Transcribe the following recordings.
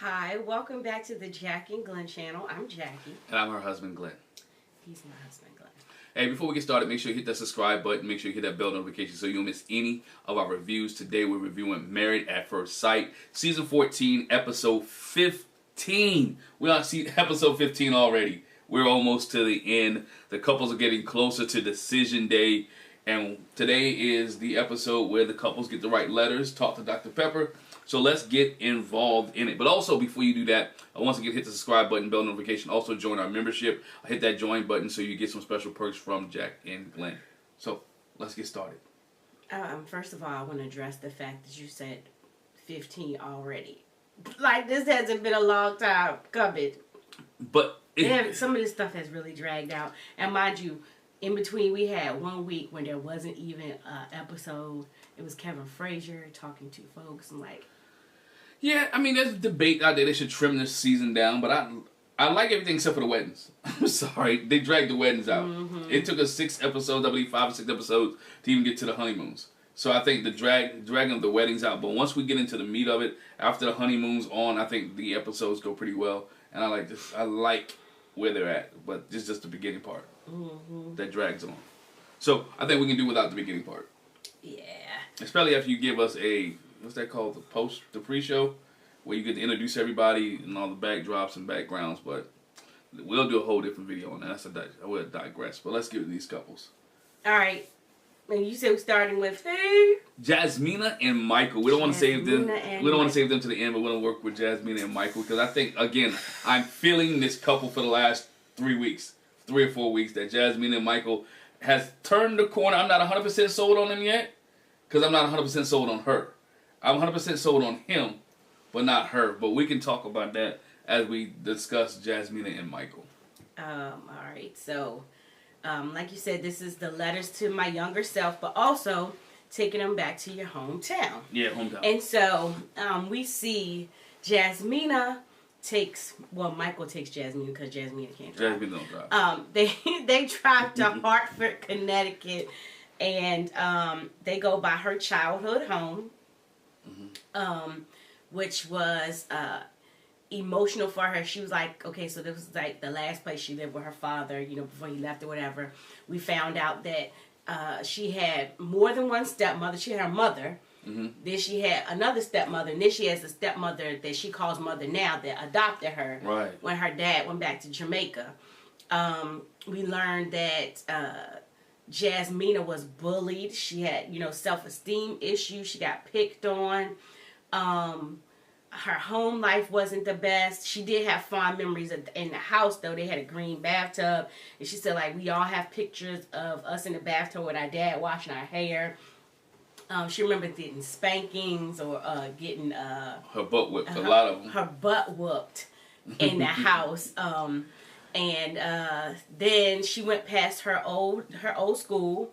Hi, welcome back to the Jackie and Glen channel. I'm Jackie. And I'm her husband, Glen. He's my husband, Glen. Hey, before we get started, make sure you hit that subscribe button. Make sure you hit that bell notification so you don't miss any of our reviews. Today we're reviewing Married at First Sight, Season 14, Episode 15. We're on Episode 15 already. We're almost to the end. The couples are getting closer to decision day. And today is the episode where the couples get to write letters, talk to Dr. Pepper. So let's get involved in it. But also, before you do that, once again, hit the subscribe button, bell notification. Also, join our membership. Hit that join button so you get some special perks from Jack and Glen. So let's get started. First of all, I want to address the fact that you said 15 already. Like, this hasn't been a long time coming. But some of this stuff has really dragged out. And mind you, in between, we had 1 week when there wasn't even an episode. It was Kevin Frazier talking to folks. I'm like... Yeah, I mean, there's a debate out there. They should trim this season down, but I like everything except for the weddings. I'm sorry. They dragged the weddings out. Mm-hmm. It took us 6 episodes, I believe 5 or 6 episodes, to even get to the honeymoons. So I think the dragging of the weddings out. But once we get into the meat of it, after the honeymoon's on, I think the episodes go pretty well. And I like this. I like where they're at. But this is just the beginning part. Mm-hmm. That drags on. So I think we can do without the beginning part. Yeah. Especially after you give us a... What's that called? The pre-show, where you get to introduce everybody and all the backdrops and backgrounds. But we'll do a whole different video on that. I will digress. But let's get to these couples. All right. And you said we're starting with who? Jasmina and Michael. We don't want to save them. We don't want to save them to the end, but we're going to work with Jasmina and Michael because I think, again, I'm feeling this couple for the last 3 weeks, 3 or 4 weeks, that Jasmina and Michael has turned the corner. I'm not 100% sold on them yet because I'm not 100% sold on her. I'm 100% sold on him, but not her. But we can talk about that as we discuss Jasmina and Michael. All right. So, like you said, this is the letters to my younger self, but also taking them back to your hometown. Yeah, hometown. And so, we see Jasmina Michael takes Jasmina because Jasmina can't drive. Jasmina don't drive. They drive to Hartford, Connecticut, and they go by her childhood home. Mm-hmm. Which was emotional for her. She was like, okay, so this was like the last place she lived with her father, before he left or whatever. We found out that she had more than one stepmother. She had her mother. Mm-hmm. Then she had another stepmother. And then she has a stepmother that she calls mother now that adopted her when her dad went back to Jamaica. We learned that Jasmina was bullied. She had, self-esteem issues. She got picked on. Her home life wasn't the best. She did have fond memories in the house, though. They had a green bathtub. And she said, like, we all have pictures of us in the bathtub with our dad washing our hair. She remembered getting spankings or getting... her butt whipped, a lot of them. Her butt whooped in the house. And then she went past her old school,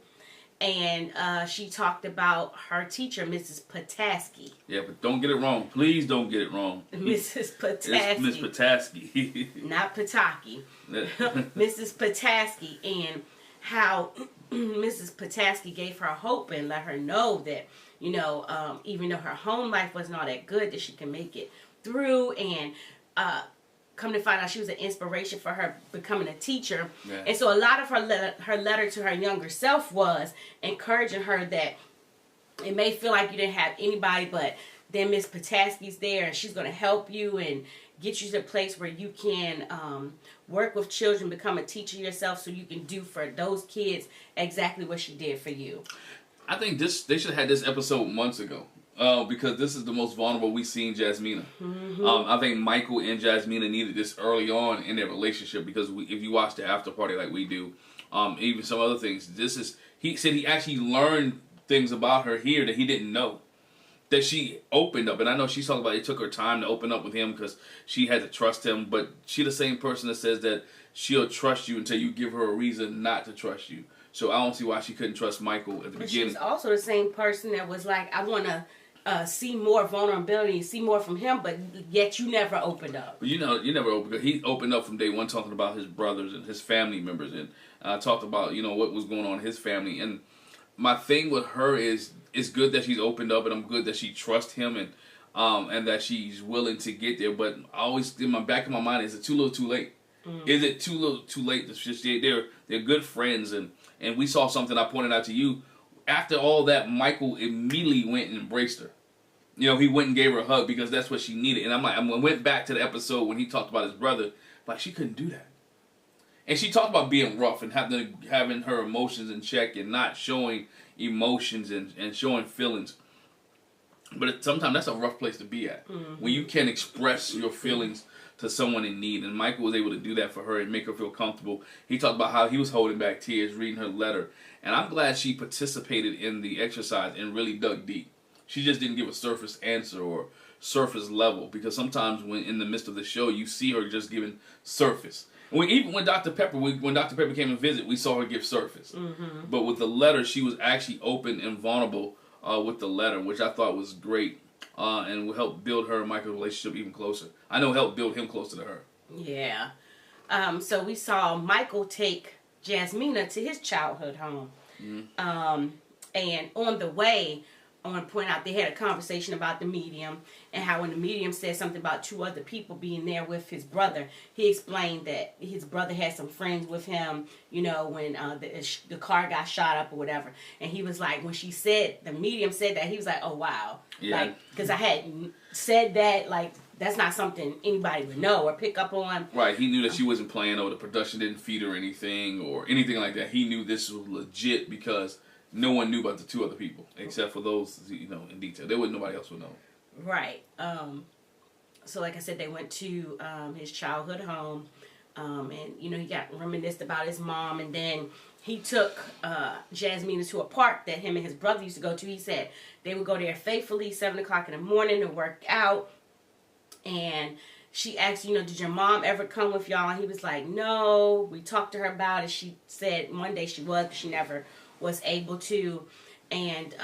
and she talked about her teacher, Mrs. Pataski. Yeah, but don't get it wrong. Please don't get it wrong. Mrs. Pataski. It's Miss Pataski. Not Pataki. Mrs. Pataski, and how Mrs. Pataski gave her hope and let her know that, even though her home life wasn't all that good, that she can make it through, and come to find out she was an inspiration for her becoming a teacher. Yeah. And so a lot of her letter to her younger self was encouraging her that it may feel like you didn't have anybody, but then Miss Pataski's there and she's going to help you and get you to a place where you can work with children, become a teacher yourself, so you can do for those kids exactly what she did for you. I think they should have had this episode months ago. Because this is the most vulnerable we've seen Jasmina. Mm-hmm. I think Michael and Jasmina needed this early on in their relationship because if you watch the after party like we do, even some other things, he said he actually learned things about her here that he didn't know. That she opened up, and I know she's talking about it took her time to open up with him because she had to trust him, but she's the same person that says that she'll trust you until you give her a reason not to trust you. So I don't see why she couldn't trust Michael at the beginning. She's also the same person that was like, I want to see more vulnerability, see more from him, but yet you never opened up. But you never opened up. He opened up from day one, talking about his brothers and his family members, and talked about what was going on in his family. And my thing with her is, it's good that she's opened up, and I'm good that she trusts him. And and that she's willing to get there. But I always, in my back of my mind, is it too little too late? Is it too little too late? It's just, they're good friends, and we saw something I pointed out to you. After all that, Michael immediately went and embraced her. You know, he went and gave her a hug because that's what she needed. And I'm like, I went back to the episode when he talked about his brother, like, she couldn't do that. And she talked about being rough and having her emotions in check and not showing emotions and showing feelings. But sometimes that's a rough place to be at. When you can't express your feelings to someone in need. And Michael was able to do that for her and make her feel comfortable. He talked about how he was holding back tears, reading her letter. And I'm glad she participated in the exercise and really dug deep. She just didn't give a surface answer or surface level. Because sometimes when in the midst of the show, you see her just giving surface. Even when Dr. Pepper came and visit, we saw her give surface. But with the letter, she was actually open and vulnerable with the letter, which I thought was great, and will help build her and Michael's relationship even closer. I know help build him closer to her. Yeah. So we saw Michael take Jasmina to his childhood home. And on the way, I want to point out they had a conversation about the medium and how when the medium said something about 2 other people being there with his brother, he explained that his brother had some friends with him, you know, when the car got shot up or whatever. And he was like, when the medium said that, he was like, oh, wow. Yeah. Like, because I had said that, like, that's not something anybody would know or pick up on. Right. He knew that she wasn't playing or the production didn't feed her anything or anything like that. He knew this was legit because no one knew about the 2 other people except for those, you know, in detail. Nobody else would know. Right. So like I said, they went to his childhood home, and you know, he got reminisced about his mom, and then he took Jasmina to a park that him and his brother used to go to. He said they would go there faithfully 7 o'clock in the morning to work out, and she asked, you know, did your mom ever come with y'all? And he was like, no. We talked to her about it. She said one day she was, but she never was able to. And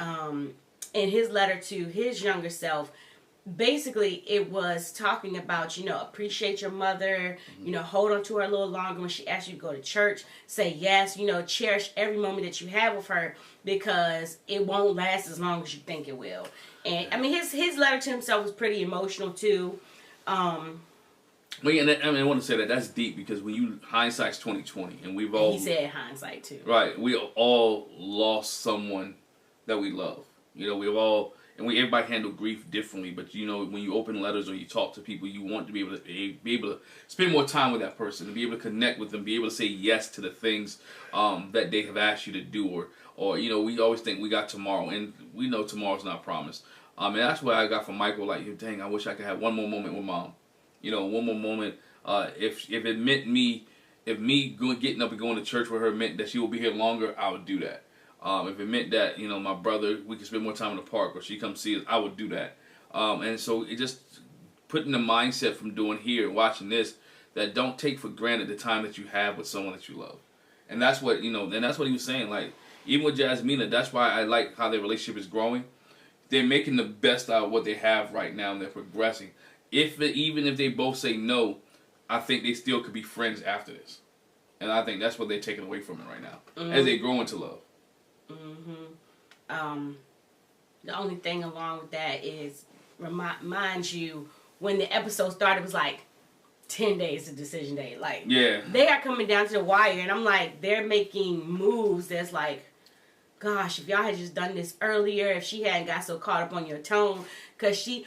in his letter to his younger self, basically it was talking about, you know, appreciate your mother, you know, hold on to her a little longer when she asks you to go to church, say yes, you know, cherish every moment that you have with her because it won't last as long as you think it will. And I mean, his letter to himself was pretty emotional too. But yeah, I want to say that's deep because when you hindsight's 20/20, and we've all, he said hindsight too. Right, we all lost someone that we love. You know, we've all, and everybody handle grief differently. But you know, when you open letters or you talk to people, you want to be able to spend more time with that person, to be able to connect with them, be able to say yes to the things that they have asked you to do, or you know, we always think we got tomorrow, and we know tomorrow's not promised. And that's what I got from Michael. Like, dang, I wish I could have one more moment with Mom. You know, one more moment. If it meant getting up and going to church with her meant that she will be here longer, I would do that. If it meant that, you know, my brother, we could spend more time in the park or she come see us, I would do that. And so it just putting the mindset from doing here and watching this, that don't take for granted the time that you have with someone that you love. And that's what, you know, and that's what he was saying. Like, even with Jasmina, that's why I like how their relationship is growing. They're making the best out of what they have right now and they're progressing. Even if they both say no, I think they still could be friends after this. And I think that's what they're taking away from it right now. As they grow into love. The only thing along with that is, mind you, when the episode started, it was like 10 days to decision day. Like, yeah, they are coming down to the wire, and I'm like, they're making moves that's like, gosh, if y'all had just done this earlier, if she hadn't got so caught up on your tone, because she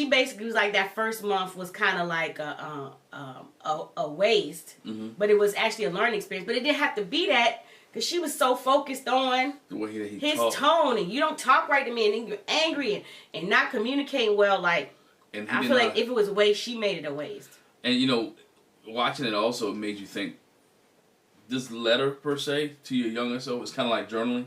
basically was like, that first month was kind of like a waste, but it was actually a learning experience. But it didn't have to be that, because she was so focused on the way he his talked. tone, and you don't talk right to me, and then you're angry and not communicating well. Like, and I feel like if it was a waste, she made it a waste. And you know, watching it also made you think, this letter per se to your younger self is kind of like journaling.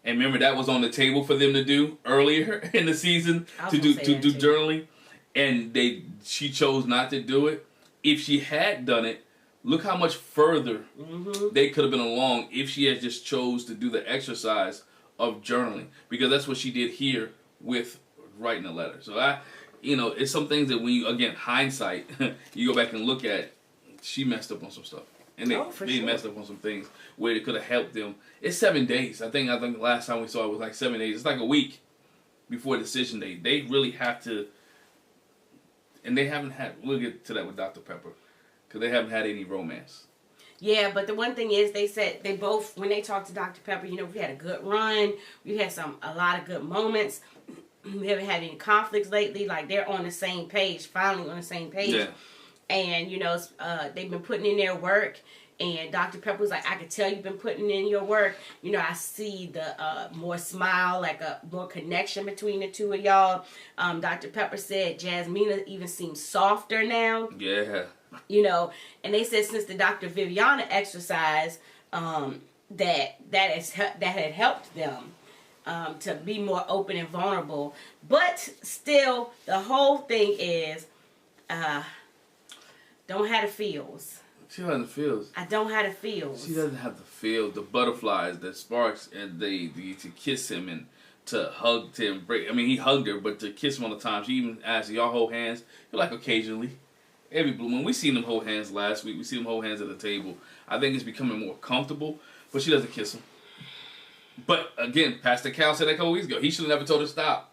And remember, that was on the table for them to do earlier in the season, to do journaling, and she chose not to do it. If she had done it, look how much further they could have been along if she had just chose to do the exercise of journaling, because that's what she did here with writing a letter. So you know, it's some things that when you, again, hindsight, you go back and look at, she messed up on some stuff. And they messed up on some things where it could have helped them. It's 7 days. I think the last time we saw it was like 7 days. It's like a week before decision day. They really have to And they haven't had, we'll get to that with Dr. Pepper, because they haven't had any romance. Yeah, but the one thing is, they said they both, when they talked to Dr. Pepper, you know, we had a good run. We had a lot of good moments. We haven't had any conflicts lately. Like, they're on the same page, finally on the same page. Yeah. And, you know, they've been putting in their work. And Dr. Pepper was like, I could tell you've been putting in your work. You know, I see the more smile, like a more connection between the two of y'all. Dr. Pepper said Jasmina even seems softer now. Yeah. You know, and they said since the Dr. Viviana exercise, that had helped them to be more open and vulnerable. But still, the whole thing is, don't have the feels. She doesn't feel. I don't have the feels. She doesn't have the feel, the butterflies, the sparks, and the to kiss him and to hug, to embrace. I mean, he hugged her, but to kiss him all the time. She even asked, "Y'all hold hands?" You're like, occasionally. Every blue moon. We seen them hold hands last week. We see them hold hands at the table. I think it's becoming more comfortable, but she doesn't kiss him. But again, Pastor Cal said that a couple weeks ago. He should have never told her to stop.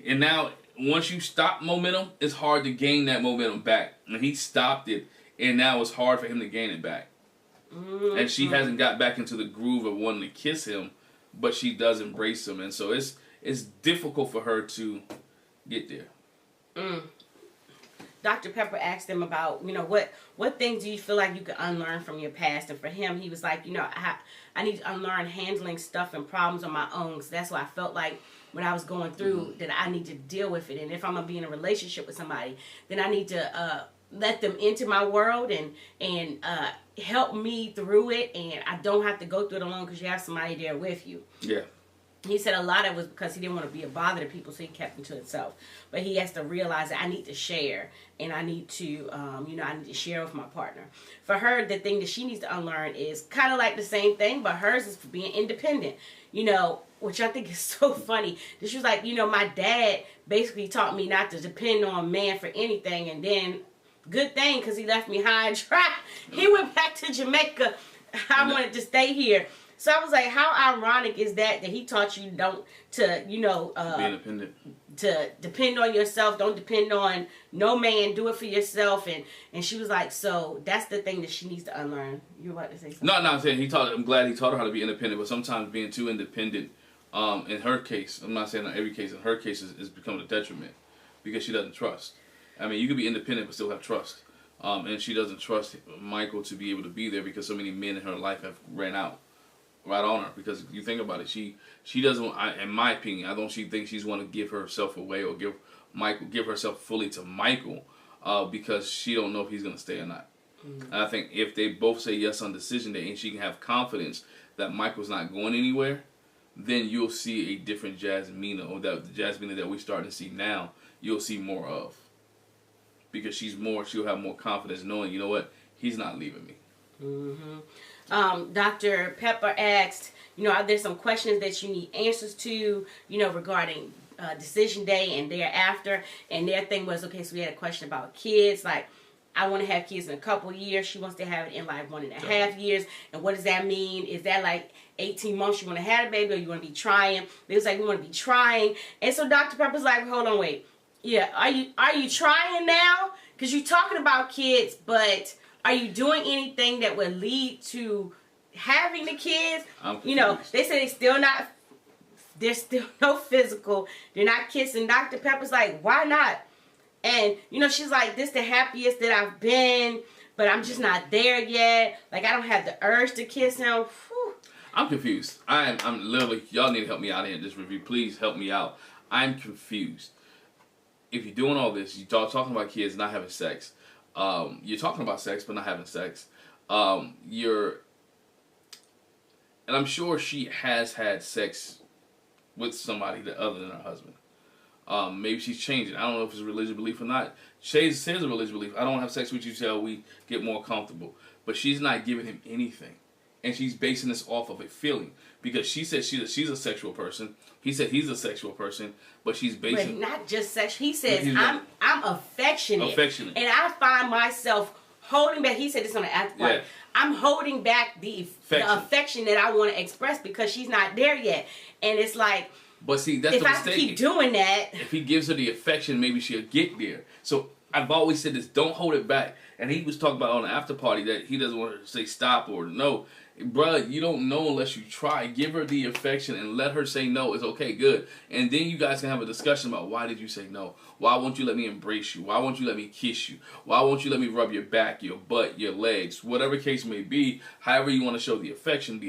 And now, once you stop momentum, it's hard to gain that momentum back. And he stopped it, and now it's hard for him to gain it back. Mm-hmm. And she hasn't got back into the groove of wanting to kiss him, but she does embrace him. And so it's difficult for her to get there. Mm. Dr. Pepper asked him about, you know, what things do you feel like you could unlearn from your past? And for him, he was like, you know, I need to unlearn handling stuff and problems on my own. So that's why I felt like when I was going through that I need to deal with it. And if I'm going to be in a relationship with somebody, then I need to let them into my world and help me through it. And I don't have to go through it alone because you have somebody there with you. Yeah. He said a lot of it was because he didn't want to be a bother to people, so he kept it to himself. But he has to realize that I need to share, and I need to, you know, I need to share with my partner. For her, the thing that she needs to unlearn is kind of like the same thing, but hers is for being independent, you know, which I think is so funny. She was like, you know, my dad basically taught me not to depend on man for anything, and then, good thing, because he left me high and dry. He went back to Jamaica. I wanted to stay here. So I was like, how ironic is that he taught you to be independent, to depend on yourself, don't depend on no man, do it for yourself. And she was like, so that's the thing that she needs to unlearn. You were about to say something? No, I'm saying I'm glad he taught her how to be independent, but sometimes being too independent, in her case, I'm not saying in every case, in her case is becoming a detriment because she doesn't trust. I mean, you can be independent but still have trust. And she doesn't trust Michael to be able to be there because so many men in her life have ran out. Right on her, because you think about it, she doesn't. In my opinion, I don't. She thinks she's want to give herself away or give herself fully to Michael, because she don't know if he's gonna stay or not. Mm-hmm. And I think if they both say yes on decision day, and she can have confidence that Michael's not going anywhere, then you'll see a different Jasmina, or the Jasmina that we're starting to see now. You'll see more of, because she'll have more confidence knowing, you know what, he's not leaving me. Mm-hmm. Dr. Pepper asked, you know, are there some questions that you need answers to, you know, regarding decision day and thereafter? And their thing was, okay, so we had a question about kids, like, I want to have kids in a couple years. She wants to have it in like 1.5 years. And what does that mean? Is that like 18 months you want to have a baby, or you want to be trying? They was like, we want to be trying. And so Dr. Pepper's like, hold on, wait. Yeah, are you trying now? Because you're talking about kids, but are you doing anything that would lead to having the kids? You know, they say there's still no physical. They're not kissing. Dr. Pepper's like, why not? And, you know, she's like, this is the happiest that I've been, but I'm just not there yet. Like, I don't have the urge to kiss him. Whew. I'm confused. I'm literally, y'all need to help me out here in this review. Please help me out. I'm confused. If you're doing all this, you're talking about kids not having sex. You're talking about sex, but not having sex. And I'm sure she has had sex with somebody other than her husband. Maybe she's changing. I don't know if it's a religious belief or not. Shay says a religious belief. I don't have sex with you till we get more comfortable. But she's not giving him anything. And she's basing this off of a feeling. Because she said she's a sexual person. He said he's a sexual person. But she's basing... But not just sex. He says, I'm affectionate. And I find myself holding back. He said this on the after party. Yeah. I'm holding back the affection that I want to express because she's not there yet. And it's like, But see, that's if the I mistake. keep doing that, if he gives her the affection, maybe she'll get there. So I've always said this: don't hold it back. And he was talking about on the after party that he doesn't want her to say stop or no. Bruh, you don't know unless you try. Give her the affection and let her say no. It's okay, good. And then you guys can have a discussion about why did you say no? Why won't you let me embrace you? Why won't you let me kiss you? Why won't you let me rub your back, your butt, your legs? Whatever case may be, however you want to show the affection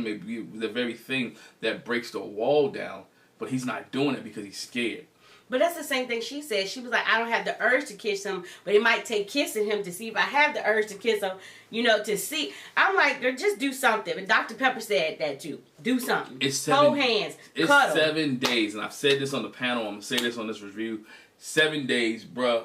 may be the very thing that breaks the wall down. But he's not doing it because he's scared. but that's the same thing she said. She was like, I don't have the urge to kiss him, but it might take kissing him to see if I have the urge to kiss him, to see. I'm like, just do something. But Dr. Pepper said that too. Do something. Hold hands. It's cuddle. 7 days. And I've said this on the panel. I'm going to say this on this review. 7 days, bruh.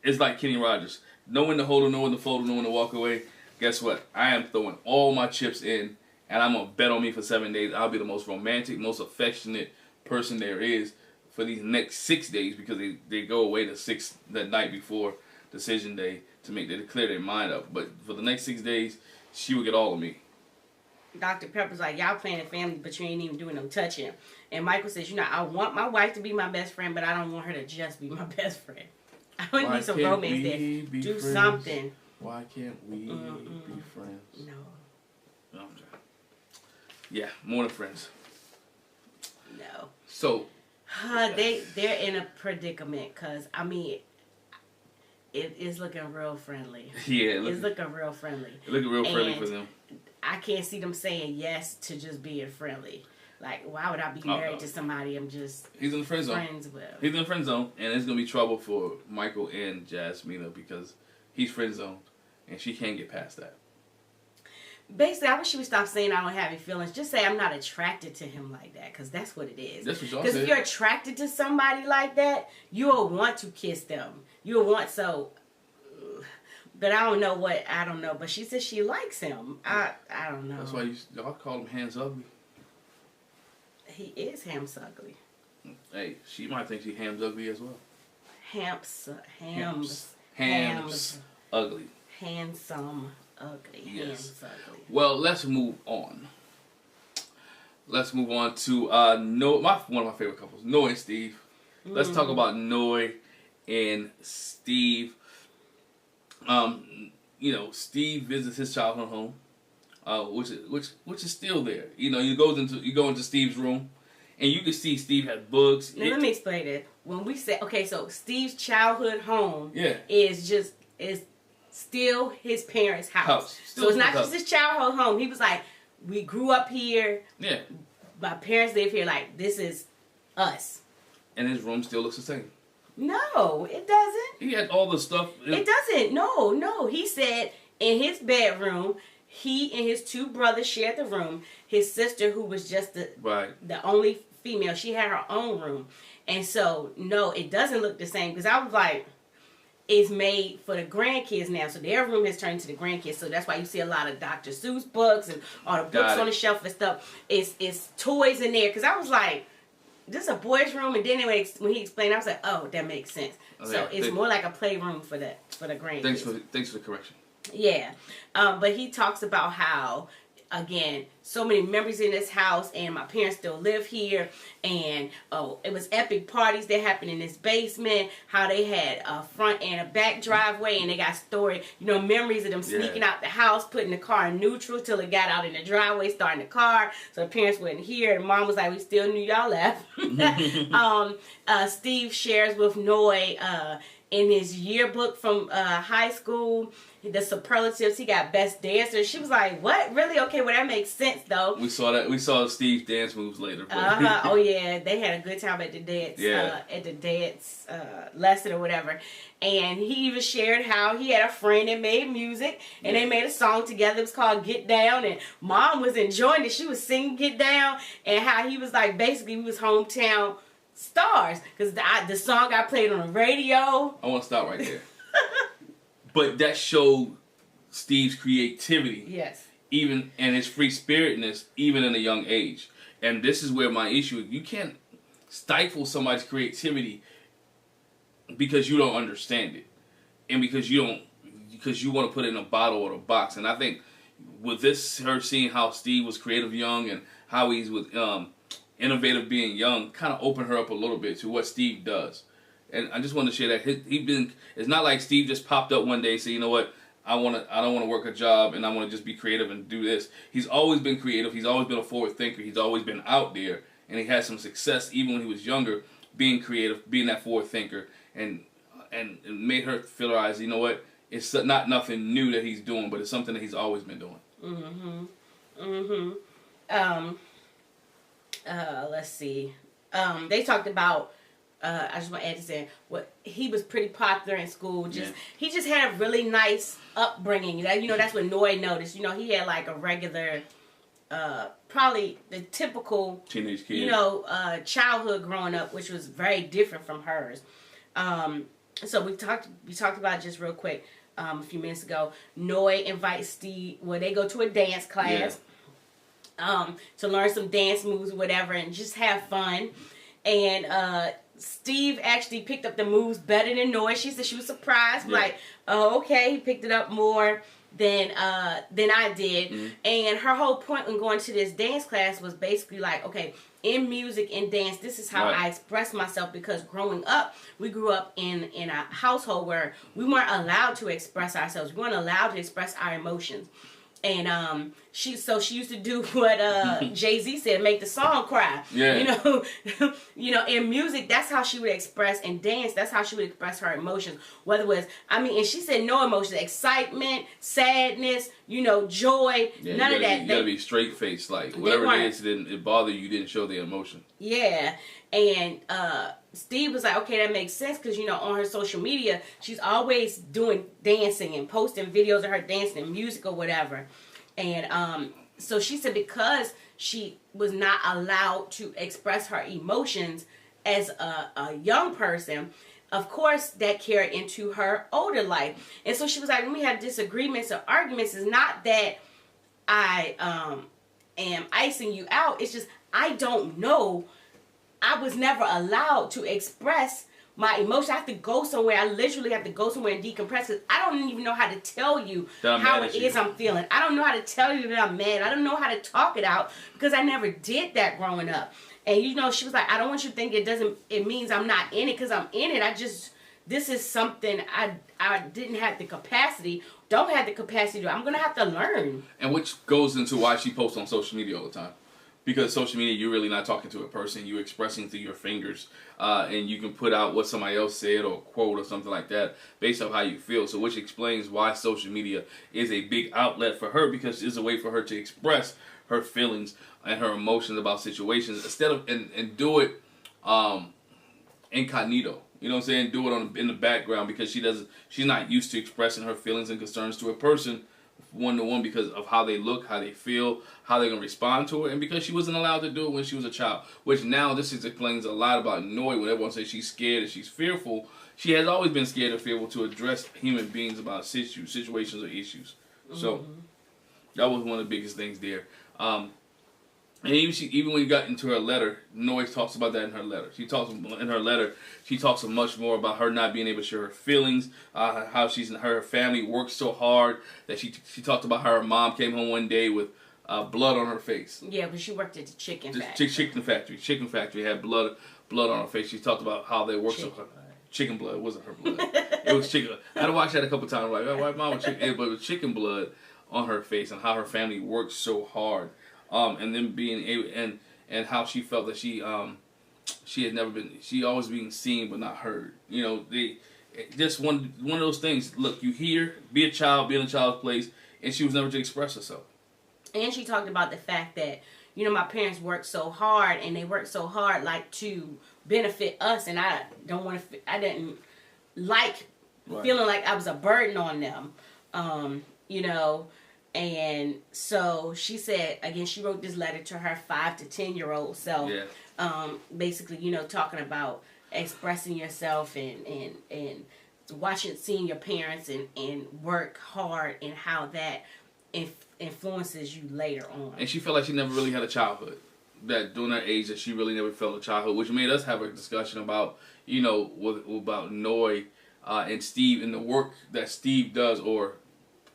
It's like Kenny Rogers. Know when to hold him, know when to fold him, know when to walk away. Guess what? I am throwing all my chips in, and I'm going to bet on me for 7 days. I'll be the most romantic, most affectionate person there is for these next 6 days, because they go away that night before decision day to clear their mind up. But for the next 6 days, she will get all of me. Dr. Pepper's like, y'all playing a family, but you ain't even doing no touching. And Michael says, I want my wife to be my best friend, but I don't want her to just be my best friend. I want to need some romance there. Do friends? Something. Why can't we be friends? No. Okay. Yeah, more than friends. No. So. They're in a predicament because, it is looking real friendly. Yeah. It's looking real friendly. Looking real friendly for them. I can't see them saying yes to just being friendly. Like, why would I be married to somebody I'm just He's in the friend zone. friends with? He's in the friend zone, and it's going to be trouble for Michael and Jasmina because he's friend zoned, and she can't get past that. Basically, I wish she would stop saying I don't have any feelings. Just say I'm not attracted to him like that, because that's what it is. That's what y'all said. Because if you're attracted to somebody like that, you'll want to kiss them. You'll want so... But I don't know. But she says she likes him. I don't know. That's why y'all call him hands ugly. He is hams ugly. Hey, she might think she hams ugly as well. Hams ugly. Handsome ugly. Yes. Hams ugly. Well, let's move on. Let's move on to one of my favorite couples, Noe and Steve. Let's talk about Noe and Steve. Steve visits his childhood home, which is still there. You go into Steve's room, and you can see Steve has books. Now, let me explain it. When we say, so Steve's childhood home is still his parents' house. So it's not just his childhood home. He was like, we grew up here. Yeah. My parents live here. Like, this is us. And his room still looks the same. No, it doesn't. He had all the stuff. It doesn't. No. He said in his bedroom, he and his two brothers shared the room. His sister, who was just the only female, she had her own room. And so, no, it doesn't look the same. Because I was like, it's made for the grandkids now. So their room has turned to the grandkids. So that's why you see a lot of Dr. Seuss books and all the books on the shelf and stuff. It's toys in there. Because I was like, this is a boy's room, and then when he explained, I was like, "Oh, that makes sense." So it's more like a playroom for the grandkids. Thanks for the correction. Yeah, but he talks about how, again, so many memories in this house, and my parents still live here, and it was epic parties that happened in this basement. How they had a front and a back driveway, and they got stored, memories of them sneaking out the house, putting the car in neutral till it got out in the driveway, starting the car, so the parents wouldn't hear. And mom was like, "We still knew y'all left." Steve shares with Noe in his yearbook from high school, the superlatives. He got best dancer. She was like, "What? Really? Okay, well that makes sense though." We saw that. We saw Steve's dance moves later. Oh yeah, they had a good time at the dance. Lesson or whatever. And he even shared how he had a friend that made music, and they made a song together. It was called "Get Down," and mom was enjoying it. She was singing "Get Down," and how he was like, basically, we was hometown stars because the song got played on the radio. I want to stop right there. But that showed Steve's creativity. Yes. Even and his free spiritedness, even in a young age. And this is where my issue is. You can't stifle somebody's creativity because you don't understand it. And because you want to put it in a bottle or a box. And I think with this, her seeing how Steve was creative young and how he's with innovative being young kind of opened her up a little bit to what Steve does. And I just want to share that it's not like Steve just popped up one day and said, you know what, I don't want to work a job and I want to just be creative and do this. He's always been creative. He's always been a forward thinker. He's always been out there, and he had some success even when he was younger, being creative, being that forward thinker, and it made her feel her eyes, you know what, it's not nothing new that he's doing, but it's something that he's always been doing. Let's see. They talked about. I just want to add this in. He was pretty popular in school. He just had a really nice upbringing. That's what Noy noticed. He had like a regular, probably the typical teenage kid. childhood growing up, which was very different from hers. So we talked about it just real quick a few minutes ago. Noy invites Steve. Well, they go to a dance class. To learn some dance moves or whatever, and just have fun. And Steve actually picked up the moves better than Noy. She said she was surprised, like, oh, okay, he picked it up more than I did. Mm-hmm. And her whole point when going to this dance class was basically like, okay, in music and dance, this is how I express myself, because growing up, we grew up in a household where we weren't allowed to express ourselves. We weren't allowed to express our emotions. And she used to do what Jay-Z said, make the song cry. Yeah. In music, that's how she would express, and dance, that's how she would express her emotions. Whether it was, and she said no emotions, excitement, sadness, joy, none of that. You gotta be straight faced, like whatever it is, it bothered you, didn't show the emotion. Yeah. And Steve was like, okay, that makes sense, because on her social media, she's always doing dancing and posting videos of her dancing and music or whatever. And so she said because she was not allowed to express her emotions as a young person, of course that carried into her older life. And so she was like, when we have disagreements or arguments, it's not that I am icing you out. It's just I don't know. I was never allowed to express my emotions. I have to go somewhere. I literally have to go somewhere and decompress, because I don't even know how to tell you how it is I'm feeling. I don't know how to tell you that I'm mad. I don't know how to talk it out, because I never did that growing up. And she was like, I don't want you to think it means I'm not in it, because I'm in it. This is something I didn't have the capacity, don't have the capacity to do. I'm going to have to learn. And which goes into why she posts on social media all the time. Because social media, you're really not talking to a person. You're expressing through your fingers. And you can put out what somebody else said or quote or something like that based on how you feel. So which explains why social media is a big outlet for her, because it's a way for her to express her feelings and her emotions about situations instead of and do it incognito. You know what I'm saying? Do it in the background, because she's not used to expressing her feelings and concerns to a person one-to-one, because of how they look, how they feel, how they're going to respond to it, and because she wasn't allowed to do it when she was a child. Which now this explains a lot about Noy. When everyone says she's scared and she's fearful, she has always been scared and fearful to address human beings about situations or issues. Mm-hmm. So that was one of the biggest things there. And even when you got into her letter, Noy talks about that in her letter. She talks much more about her not being able to share her feelings, how her family worked so hard that she talked about how her mom came home one day with blood on her face. Yeah, but she worked at the chicken factory. Chicken factory had blood on her face. She talked about how they worked so hard. Chicken blood. It wasn't her blood. It was chicken. I had to watch that a couple times. Like, why mom was chicken? But it was chicken blood on her face, and how her family worked so hard. And then being able, and how she felt that she had never been, she always being seen but not heard. Just one of those things. Look, you hear, be a child, be in a child's place, and she was never to express herself. And she talked about the fact that my parents worked so hard, and they worked so hard like to benefit us, and I didn't like feeling like I was a burden on them. And so she said, again, she wrote this letter to her 5 to 10-year-old self. Yeah. Basically, talking about expressing yourself and seeing your parents and work hard, and how that influences you later on. And she felt like she never really had a childhood. That during that age that she really never felt a childhood, which made us have a discussion about, about Noy and Steve and the work that Steve does, or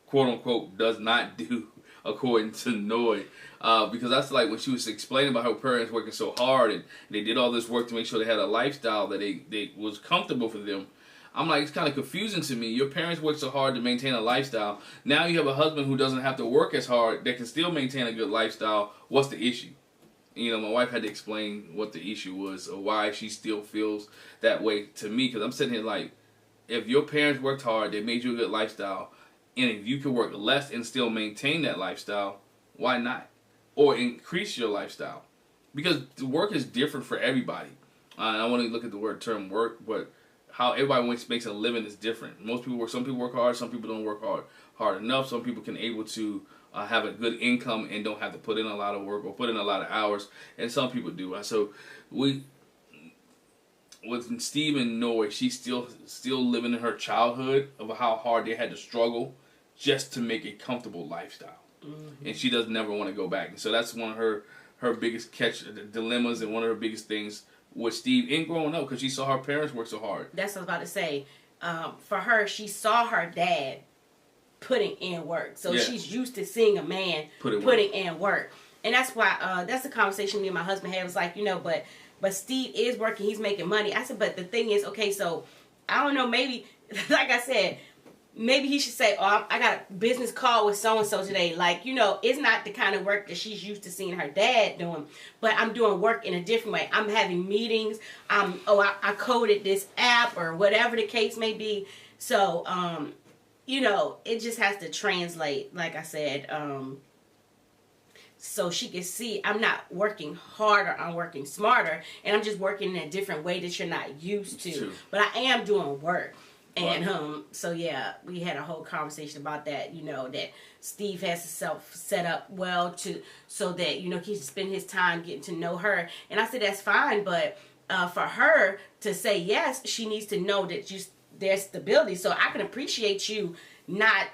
quote unquote does not do, according to Noy. Because that's like when she was explaining about her parents working so hard and they did all this work to make sure they had a lifestyle that they was comfortable for them. I'm like, it's kind of confusing to me. Your parents worked so hard to maintain a lifestyle. Now you have a husband who doesn't have to work as hard that can still maintain a good lifestyle. What's the issue? You know, my wife had to explain what the issue was or why she still feels that way to me. Because I'm sitting here like, if your parents worked hard, they made you a good lifestyle, and if you can work less and still maintain that lifestyle, why not? Or increase your lifestyle. Because the work is different for everybody. And I want to look at the term work, but how everybody makes a living is different. Most people work. Some people work hard. Some people don't work hard enough. Some people can able to have a good income and don't have to put in a lot of work or put in a lot of hours. And some people do. So with Steve and Noy, she's still living in her childhood of how hard they had to struggle just to make a comfortable lifestyle. Mm-hmm. And she does never want to go back. And so that's one of her biggest dilemmas and one of her biggest things with Steve in growing up, because she saw her parents work so hard. That's what I was about to say. For her, she saw her dad putting in work. So she's used to seeing a man putting in work. And that's why, that's the conversation me and my husband had. It was like, but Steve is working. He's making money. I said, but the thing is, okay, so I don't know, maybe, like I said, maybe he should say, oh, I got a business call with so-and-so today. Like, it's not the kind of work that she's used to seeing her dad doing, but I'm doing work in a different way. I'm having meetings. I coded this app or whatever the case may be. So, it just has to translate, like I said, so she can see I'm not working harder, I'm working smarter, and I'm just working in a different way that you're not used to. But I am doing work. And so yeah, we had a whole conversation about that. That Steve has himself set up well so that he can spend his time getting to know her. And I said that's fine, but for her to say yes, she needs to know that there's stability. So I can appreciate you not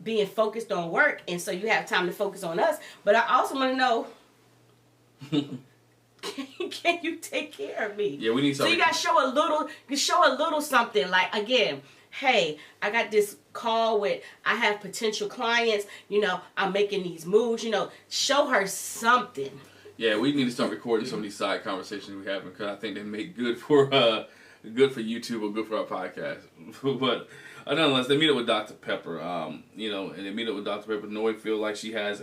being focused on work, and so you have time to focus on us. But I also want to know. Can you take care of me? Yeah, we need something. So you gotta show a little something. Like, again, hey, I got this call with, I have potential clients, I'm making these moves, show her something. Yeah, we need to start recording some of these side conversations we have, because I think they make good for YouTube or good for our podcast. But nonetheless, they meet up with Dr. Pepper, and they meet up with Dr. Pepper. Noy feel like she has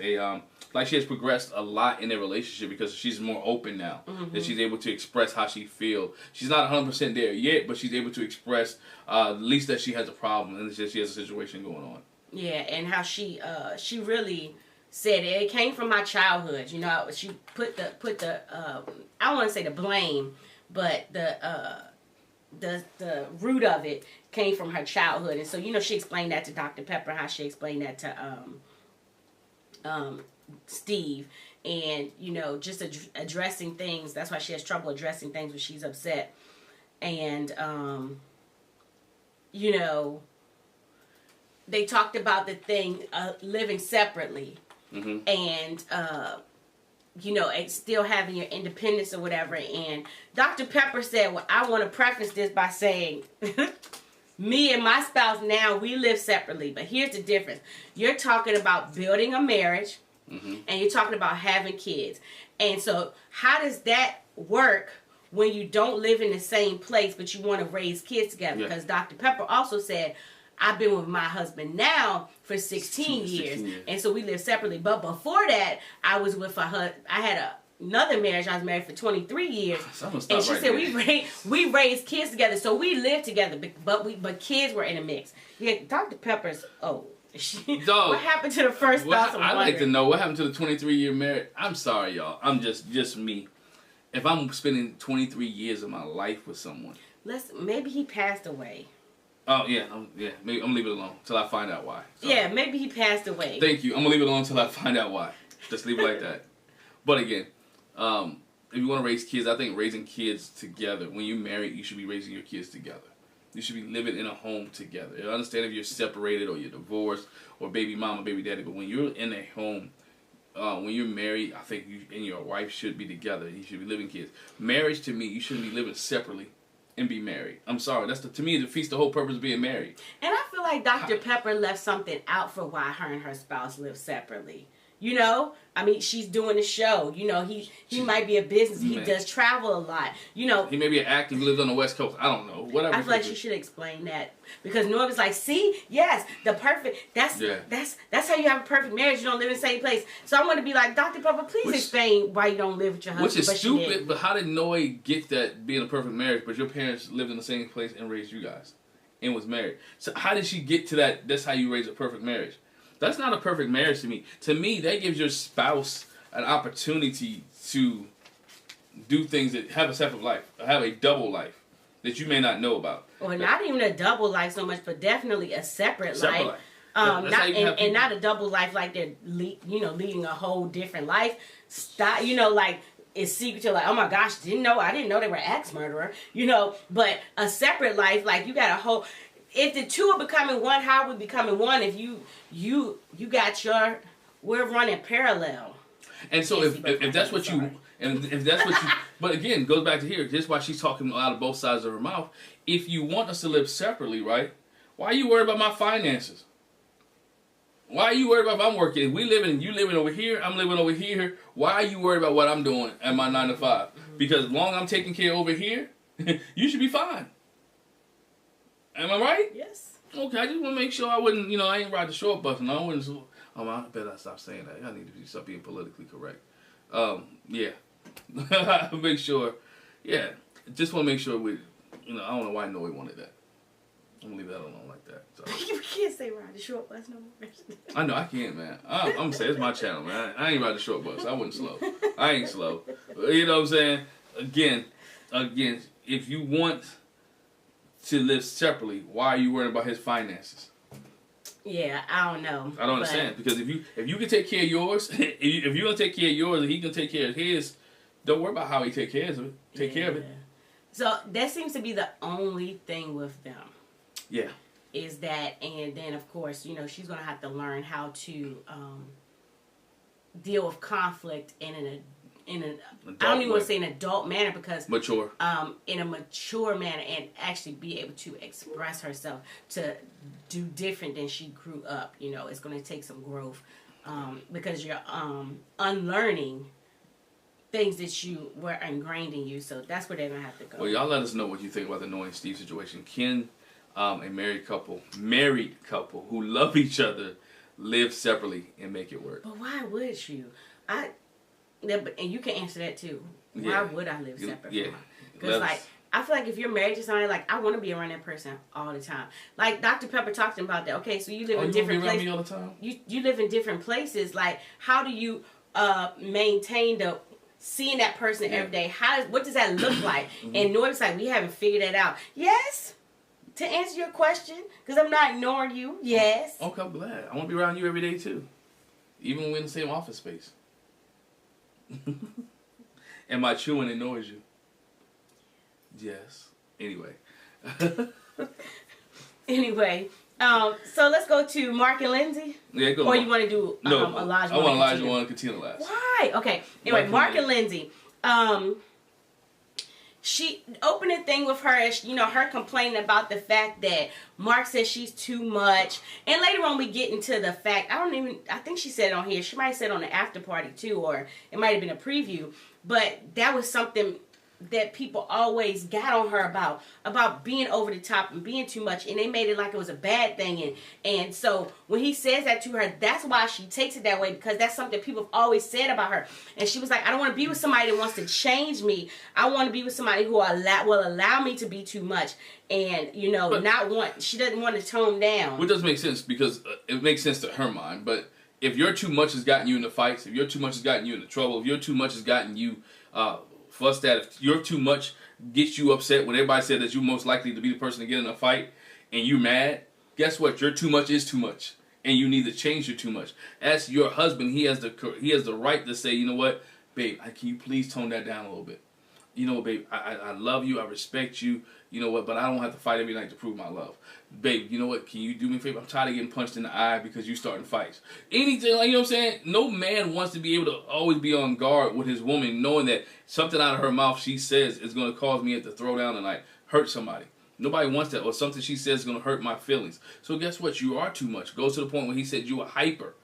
she has progressed a lot in their relationship because she's more open now. Mm-hmm. That she's able to express how she feels. She's not 100% there yet, but she's able to express at least that she has a problem and that she has a situation going on. Yeah, and how she really said it came from my childhood. She put the I don't want to say the blame, but the root of it came from her childhood. And so she explained that to Dr. Pepper, how she explained that to Steve, and just addressing things. That's why she has trouble addressing things when she's upset. And they talked about the thing living separately. Mm-hmm. And it's still having your independence or whatever. And Dr. Pepper said, well, I want to preface this by saying me and my spouse now, we live separately, but here's the difference. You're talking about building a marriage. Mm-hmm. And you're talking about having kids. And so how does that work when you don't live in the same place, but you want to raise kids together? Because Dr. Pepper also said, I've been with my husband now for 16 years. And so we live separately. But before that, I was with I had another marriage. I was married for 23 years. And she said, we raised kids together. So we lived together, but kids were in the mix. Yeah, Dr. Pepper's old. What happened to the first spouse? I'd like to know what happened to the 23-year marriage. I'm sorry, y'all. I'm just me. If I'm spending 23 years of my life with someone, maybe he passed away. Oh yeah, maybe I'm gonna leave it alone till I find out why. Sorry. Yeah, maybe he passed away. Thank you. I'm gonna leave it alone till I find out why. Just leave it like that. But again, if you want to raise kids, I think raising kids together. When you're married, you should be raising your kids together. You should be living in a home together. I understand if you're separated or you're divorced or baby mama, baby daddy, but when you're in a home, when you're married, I think you and your wife should be together. You should be living kids. Marriage, to me, you shouldn't be living separately and be married. I'm sorry. To me, it defeats the whole purpose of being married. And I feel like Dr. Pepper left something out for why her and her spouse live separately. You know, I mean, she's doing a show. You know, he might be a business. He does travel a lot. You know, he may be an actor who lives on the West Coast. I don't know. Whatever. I feel like she should explain that, because Norman's like, see, yes, the perfect. That's how you have a perfect marriage. You don't live in the same place. So I want to be like, Dr. Pepper, please explain why you don't live with your husband. Which is stupid. But how did Noe get that being a perfect marriage? But your parents lived in the same place and raised you guys, and was married. So how did she get to that? That's how you raise a perfect marriage. That's not a perfect marriage to me. To me, that gives your spouse an opportunity to do things that have a separate life, or have a double life that you may not know about. Or not even a double life so much, but definitely a separate life. Not a double life like they're leading a whole different life. Stop, like it's secret to like, oh my gosh, I didn't know they were axe murderer. But a separate life, like you got a whole. If the two are becoming one, how are we becoming one? If you got we're running parallel. And so if that's what you, but again, goes back to here. This is why she's talking out of both sides of her mouth. If you want us to live separately, right? Why are you worried about my finances? Why are you worried about if I'm working? You living over here, I'm living over here. Why are you worried about what I'm doing at my 9 to 5? Because as long as I'm taking care over here, you should be fine. Am I right? Yes. Okay, I just want to make sure I wouldn't, I ain't ride the short bus, and I wouldn't. I better stop saying that. I need to stop being politically correct. Yeah. Make sure. Yeah. Just want to make sure I don't know why Noe wanted that. I'm going to leave that alone like that. So. You can't say ride the short bus no more. I know, I can't, man. I'm going to say, it's my channel, man. I ain't ride the short bus. I wasn't slow. I ain't slow. You know what I'm saying? Again, if you want to live separately, why are you worried about his finances? Yeah, I don't know. I don't understand, because if you can take care of yours, if you're gonna take care of yours and he can take care of his, don't worry about how he take care of it. Take care of it. So that seems to be the only thing with them. Yeah. Is that, and then of course, she's gonna have to learn how to deal with conflict in an I don't even want to say an adult manner, because mature. In a mature manner, and actually be able to express herself, to do different than she grew up. It's going to take some growth, because you're unlearning things that you were ingrained in you. So that's where they're going to have to go. Well, y'all let us know what you think about the Noe and Steve situation. Can a married couple who love each other live separately and make it work? But why would you? And you can answer that too. Why would I live separate from her? Because I feel like if you're married to somebody, like I want to be around that person all the time. Like Dr. Pepper talked about that. Okay, so you live in different places. You want to be around me all the time? You live in different places. Like, how do you maintain seeing that person every day? What does that look like? And Norb's like, we haven't figured that out. Yes. To answer your question, because I'm not ignoring you. Yes. Okay, I'm glad. I want to be around you every day too, even when we're in the same office space. Am I chewing and annoys you? Yes. Anyway. So let's go to Mark and Lindsay. Yeah, go. Or you want to do Elijah? I want Elijah and Katina last. Why? Okay. Anyway, Mark and Lindsay. She opened a thing with her, as her complaining about the fact that Mark says she's too much. And later on we get into the fact, I think she said it on here. She might have said it on the after party too, or it might have been a preview. But that was something that people always got on her about being over the top and being too much, and they made it like it was a bad thing, and so when he says that to her, that's why she takes it that way, because that's something people have always said about her. And she was like, I don't want to be with somebody that wants to change me. I want to be with somebody who will allow me to be too much, and she doesn't want to tone down. Which doesn't make sense, because it makes sense to her mind. But if your too much has gotten you into fights, if your too much has gotten you into trouble, if your too much has gotten you fussed at, if your too much gets you upset when everybody said that you're most likely to be the person to get in a fight, and you're mad, guess what? Your too much is too much, and you need to change your too much. As your husband, he has the right to say, you know what, babe, can you please tone that down a little bit? Babe, I love you, I respect you, but I don't have to fight every night to prove my love. Babe, you know what, can you do me a favor? I'm tired of getting punched in the eye because you starting fights. Anything, what I'm saying? No man wants to be able to always be on guard with his woman, knowing that something out of her mouth she says is going to cause me to throw down and hurt somebody. Nobody wants that, or something she says is going to hurt my feelings. So guess what? You are too much. Goes to the point where he said you were hyper.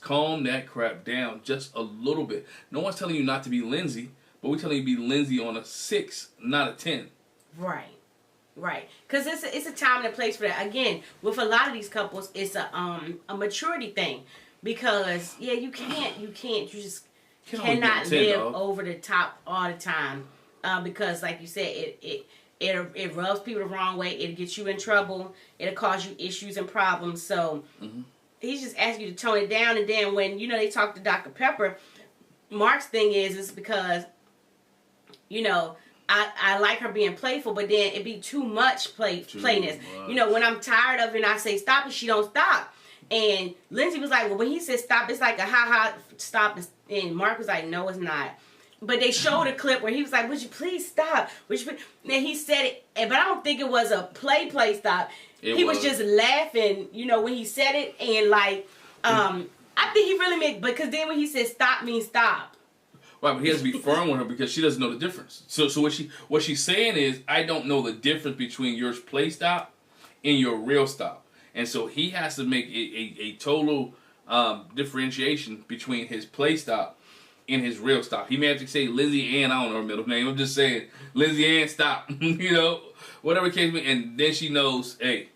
calm that crap down just a little bit. No one's telling you not to be Lindsay, but we're telling you to be Lindsay on a 6, not a 10. Right. Right, because it's a time and a place for that. Again, with a lot of these couples, it's a maturity thing, because you just cannot live over the top all the time, because like you said, it rubs people the wrong way. It'll get you in trouble. It'll cause you issues and problems. So he's just asking you to tone it down. And then when they talk to Dr. Pepper, Mark's thing is because I like her being playful, but then it'd be too much playness. When I'm tired of it and I say stop, and she don't stop. And Lindsay was like, well, when he said stop, it's like a ha stop. And Mark was like, no, it's not. But they showed a clip where he was like, would you please stop? And he said it, but I don't think it was a play stop. He was just laughing, when he said it. And like, I think he really meant, because then when he said stop means stop. Right, but he has to be firm with her because she doesn't know the difference. So what she's saying is, I don't know the difference between your play stop and your real stop. And so he has to make a total differentiation between his play stop and his real stop. He may have to say Lindsay Ann, I don't know her middle name. I'm just saying Lindsay Ann, stop. Whatever case may be. And then she knows, hey,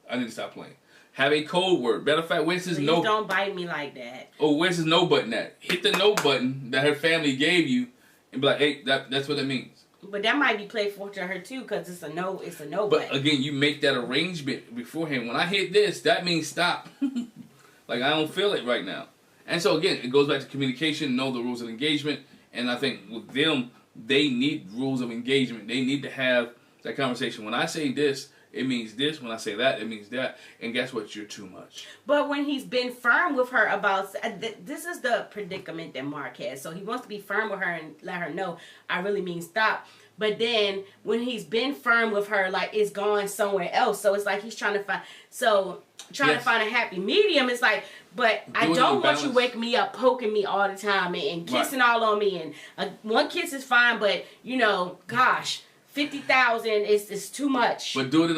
I need to stop playing. Have a code word. Matter of fact, where's his no? Don't bite me like that. Oh, where's his no button at? Hit the no button that her family gave you, and be like, hey, that's what that means. But that might be playful to her too, because it's a no button. But again, you make that arrangement beforehand. When I hit this, that means stop. Like, I don't feel it right now. And so again, it goes back to communication, know the rules of engagement, and I think with them, they need rules of engagement. They need to have that conversation. When I say this, it means this. When I say that, it means that. And guess what? You're too much. But when he's been firm with her about... This is the predicament that Mark has. So he wants to be firm with her and let her know, I really mean stop. But then when he's been firm with her, like, it's going somewhere else. So it's like he's trying to find... to find a happy medium. It's like, but I don't want you waking me up, poking me all the time and kissing all on me. And one kiss is fine, but, gosh... 50,000 is too much. But do it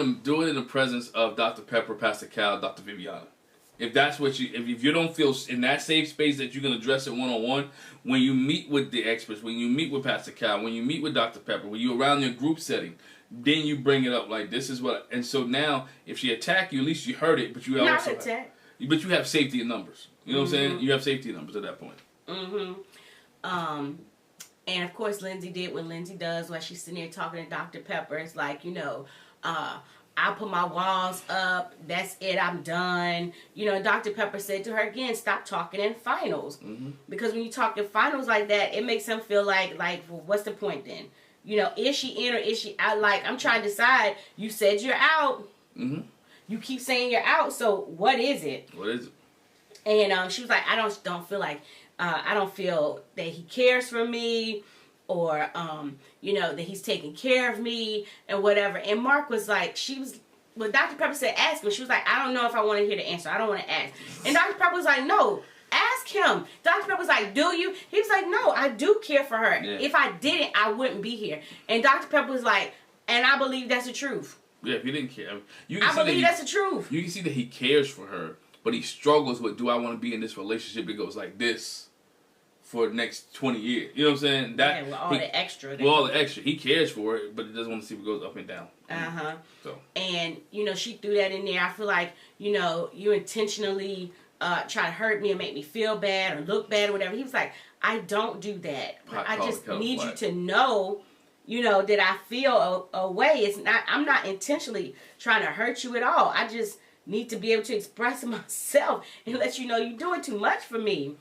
in the presence of Dr. Pepper, Pastor Cal, Dr. Viviana. If that's what if you don't feel in that safe space that you can address it one-on-one, when you meet with the experts, when you meet with Pastor Cal, when you meet with Dr. Pepper, when you're around your group setting, then you bring it up like, this is what. And so now, if she attack you, at least you heard it, but you also but you have safety in numbers. You know what I'm saying? You have safety in numbers at that point. And of course, Lindsay did what Lindsay does while she's sitting there talking to Dr. Pepper. It's like, I'll put my walls up. That's it. I'm done. Dr. Pepper said to her again, stop talking in finals. Because when you talk in finals like that, it makes him feel like, well, what's the point then? Is she in or is she out? Like, I'm trying to decide. You said you're out. You keep saying you're out. So what is it? What is it? And she was like, I don't feel like... I don't feel that he cares for me, or that he's taking care of me and whatever. And Mark was like, Dr. Pepper said, ask him. She was like, I don't know if I want to hear the answer. I don't want to ask. And Dr. Pepper was like, no, ask him. Dr. Pepper was like, do you? He was like, no, I do care for her. Yeah. If I didn't, I wouldn't be here. And Dr. Pepper was like, and I believe that's the truth. Yeah, if he didn't care, I believe that's the truth. You can see that he cares for her. But he struggles with, do I want to be in this relationship that goes like this for the next 20 years? You know what I'm saying? With all the extra. With all the extra. He cares for it, but he doesn't want to see if it goes up and down. So. And, she threw that in there. I feel like, you intentionally try to hurt me and make me feel bad or look bad or whatever. He was like, I don't do that. I just need you to know, that I feel a way. I'm not intentionally trying to hurt you at all. I just... need to be able to express myself and let you know you're doing too much for me.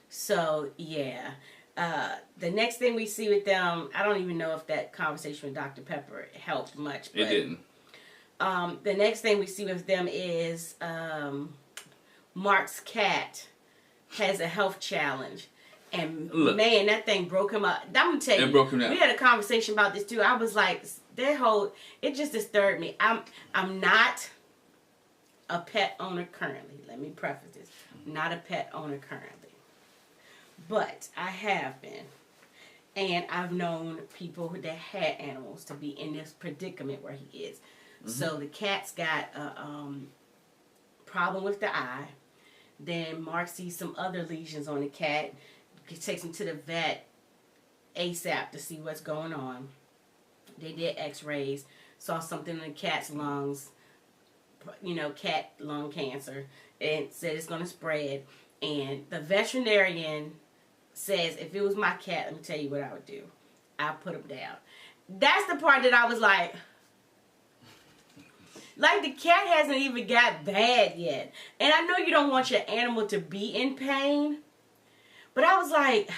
So yeah. The next thing we see with them, I don't even know if that conversation with Dr. Pepper helped much. But, it didn't. The next thing we see with them is Mark's cat has a health challenge. And man, that thing broke him up. I'm gonna tell you, it broke him down. We had a conversation about this too. I was like, it just disturbed me. I'm not a pet owner currently. Let me preface this. I'm not a pet owner currently. But I have been. And I've known people that had animals to be in this predicament where he is. So the cat's got a problem with the eye. Then Mark sees some other lesions on the cat. He takes him to the vet ASAP to see what's going on. They did x-rays, saw something in the cat's lungs, cat lung cancer, and said it's going to spread. And the veterinarian says, if it was my cat, let me tell you what I would do. I'd put him down. That's the part that I was like the cat hasn't even got bad yet. And I know you don't want your animal to be in pain, but I was like,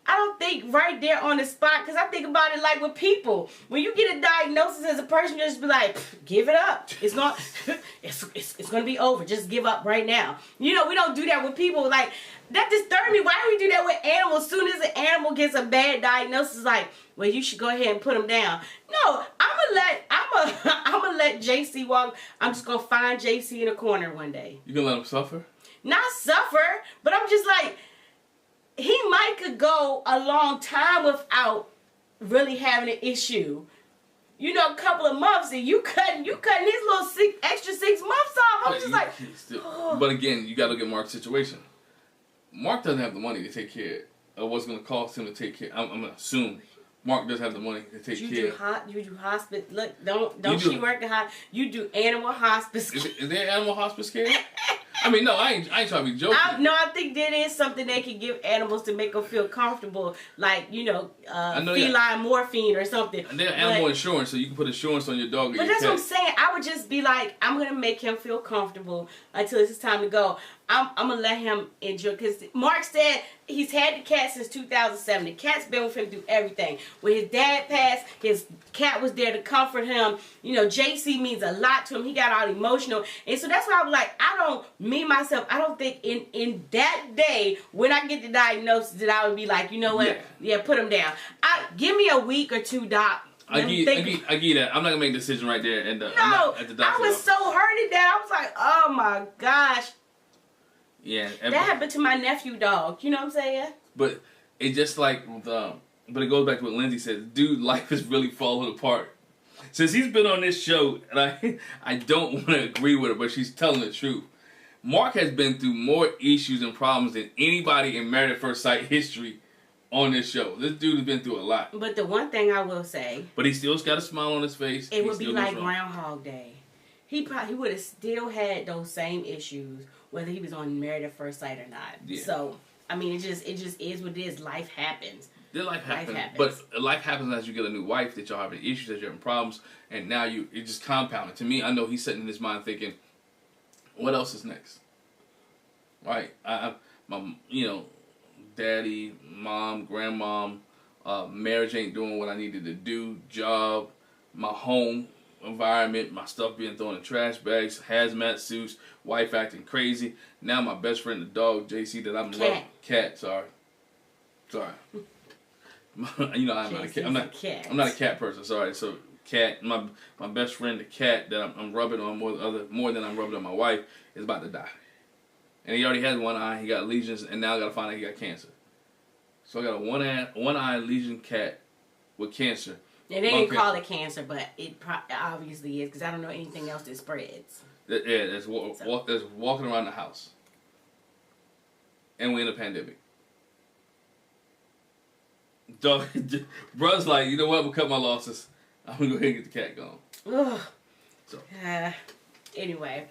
I don't think right there on the spot, because I think about it like with people. When you get a diagnosis as a person, you just be like, give it up. It's going to be over. Just give up right now. We don't do that with people. Like, that disturbed me. Why do we do that with animals? As soon as an animal gets a bad diagnosis, like, well, you should go ahead and put them down. No, I'm gonna let JC walk. I'm just gonna find JC in a corner one day. You gonna let him suffer? Not suffer, but I'm just like, he might could go a long time without really having an issue. A couple of months, and you cutting his little extra 6 months off. I'm just like, oh. But again, you got to look at Mark's situation. Mark doesn't have the money to take care of what's going to cost him to take care. I'm going to assume Mark does have the money to take care. You do hospice. Look, don't she work at hospice? You do animal hospice. Is there animal hospice care? I mean, no, I ain't trying to be joking. I think that is something they can give animals to make them feel comfortable, like, feline morphine or something. And they're animal insurance, so you can put insurance on your dog or But your that's cat. what I'm saying. I would just be like, I'm going to make him feel comfortable until it's time to go. I'm going to let him enjoy, because Mark said he's had the cat since 2007. The cat's been with him through everything. When his dad passed, his cat was there to comfort him. JC means a lot to him. He got all emotional. And so that's why I was like, I don't think in that day, when I get the diagnosis, that I would be like, you know what? Yeah, put him down. Give me a week or two, Doc. I get that. I'm not going to make a decision right there. At the doctor's I was so hurt at that. I was like, oh my gosh. Yeah. That happened to my nephew dog. You know what I'm saying? But it's just like, but it goes back to what Lindsay said. Dude, life is really falling apart. Since he's been on this show, and I don't want to agree with her, but she's telling the truth. Mark has been through more issues and problems than anybody in Married at First Sight history on this show. This dude has been through a lot. But the one thing I will say, but he still's got a smile on his face. It would be like Groundhog Day. He would have still had those same issues, whether he was on Married at First Sight or not. Yeah. So, I mean, it just is what it is. Life happens. Life happens. But life happens as you get a new wife, that y'all having issues, that you're having problems, and now it just compounded. To me, I know he's sitting in his mind thinking, what else is next? Right? Daddy, mom, grandmom, marriage ain't doing what I needed to do, job, my home environment, my stuff being thrown in trash bags, hazmat suits, wife acting crazy. Now my best friend, the dog, JC, that I'm loving. Cat, sorry. I'm not a cat. I'm not a cat person. Sorry. So cat, my best friend, the cat that I'm rubbing on more than I'm rubbing on my wife, is about to die. And he already has one eye. He got lesions, and now I got to find out he got cancer. So I got a one eye lesion cat with cancer. Yeah, they didn't call it cancer, but it obviously is, because I don't know anything else that spreads. That's walking around the house. And we're in a pandemic. Dog, bruh's like, you know what? I'm going to cut my losses. I'm going to go ahead and get the cat gone. Ugh. So. Anyway.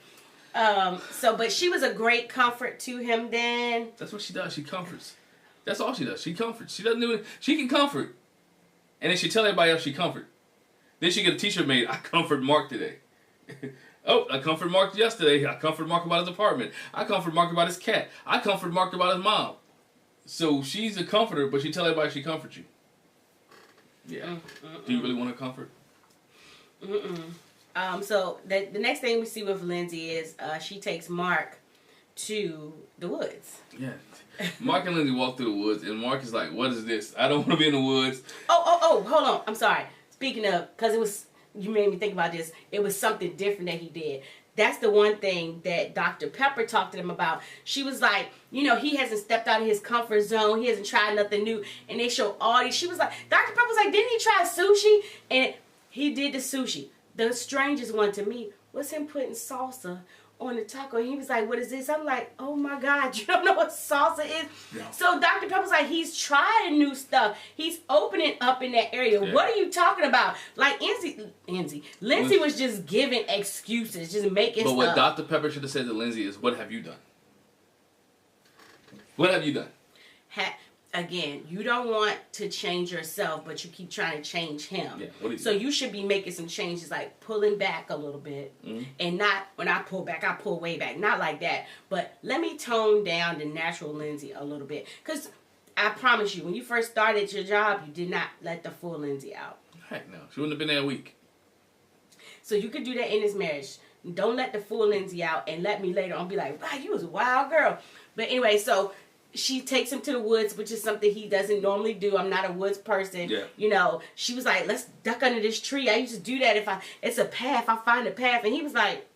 But she was a great comfort to him then. That's what she does. She comforts. That's all she does. She comforts. She doesn't do it. She can comfort. And then she tell everybody else she comfort. Then she get a t-shirt made, I comfort Mark today. Oh, I comfort Mark yesterday. I comfort Mark about his apartment. I comfort Mark about his cat. I comfort Mark about his mom. So she's a comforter, but she tell everybody she comforts you. Yeah. Do you really want to comfort? So the next thing we see with Lindsay is she takes Mark to the woods. Yeah. Mark and Lindsay walk through the woods, and Mark is like, what is this? I don't want to be in the woods. Oh, hold on. I'm sorry. Speaking of, because you made me think about this, it was something different that he did. That's the one thing that Dr. Pepper talked to him about. She was like, he hasn't stepped out of his comfort zone. He hasn't tried nothing new. And they show all these. She was like, Dr. Pepper was like, didn't he try sushi? And he did the sushi. The strangest one to me was him putting salsa on the taco. And he was like, what is this? I'm like, oh my God, you don't know what salsa is? No. So Dr. Pepper's like, he's trying new stuff. He's opening up in that area. Yeah. What are you talking about? Like, Lindsay was just giving excuses, just making stuff. But what Dr. Pepper should have said to Lindsay is, what have you done? What have you done? Again, you don't want to change yourself, but you keep trying to change him. Yeah, what so you should be making some changes, like pulling back a little bit. And not, when I pull back, I pull way back. Not like that. But let me tone down the natural Lindsay a little bit. Because I promise you, when you first started your job, you did not let the full Lindsay out. Heck no. She wouldn't have been there a week. So you could do that in this marriage. Don't let the full Lindsay out and let me later on be like, wow, you was a wild girl. But anyway, so she takes him to the woods, which is something he doesn't normally do. I'm not a woods person. Yeah. You know, she was like, let's duck under this tree. I used to do that it's a path. I find a path. And he was like,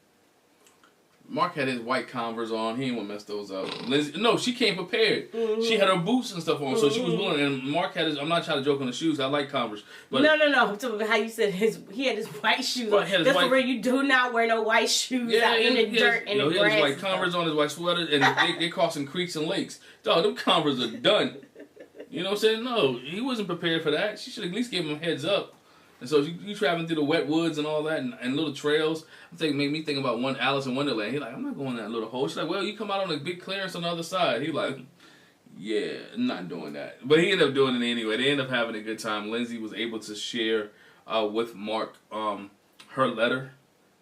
Mark had his white Converse on. He didn't want to mess those up. Lindsay, no, she came prepared. She had her boots and stuff on, so she was willing. And Mark had his, I'm not trying to joke on the shoes. I like Converse. But no. I'm talking about how you said he had his white shoes on. That's where you do not wear no white shoes out in the dirt and the grass. He had his white Converse on, his white sweater, and they crossing creeks and lakes. Dog, them Converse are done. You know what I'm saying? No, he wasn't prepared for that. She should at least give him a heads up. And so you traveling through the wet woods and all that and little trails. I think made me think about one Alice in Wonderland. He's like, I'm not going in that little hole. She's like, well, you come out on a big clearance on the other side. He's like, yeah, I'm not doing that. But he ended up doing it anyway. They ended up having a good time. Lindsay was able to share with Mark her letter,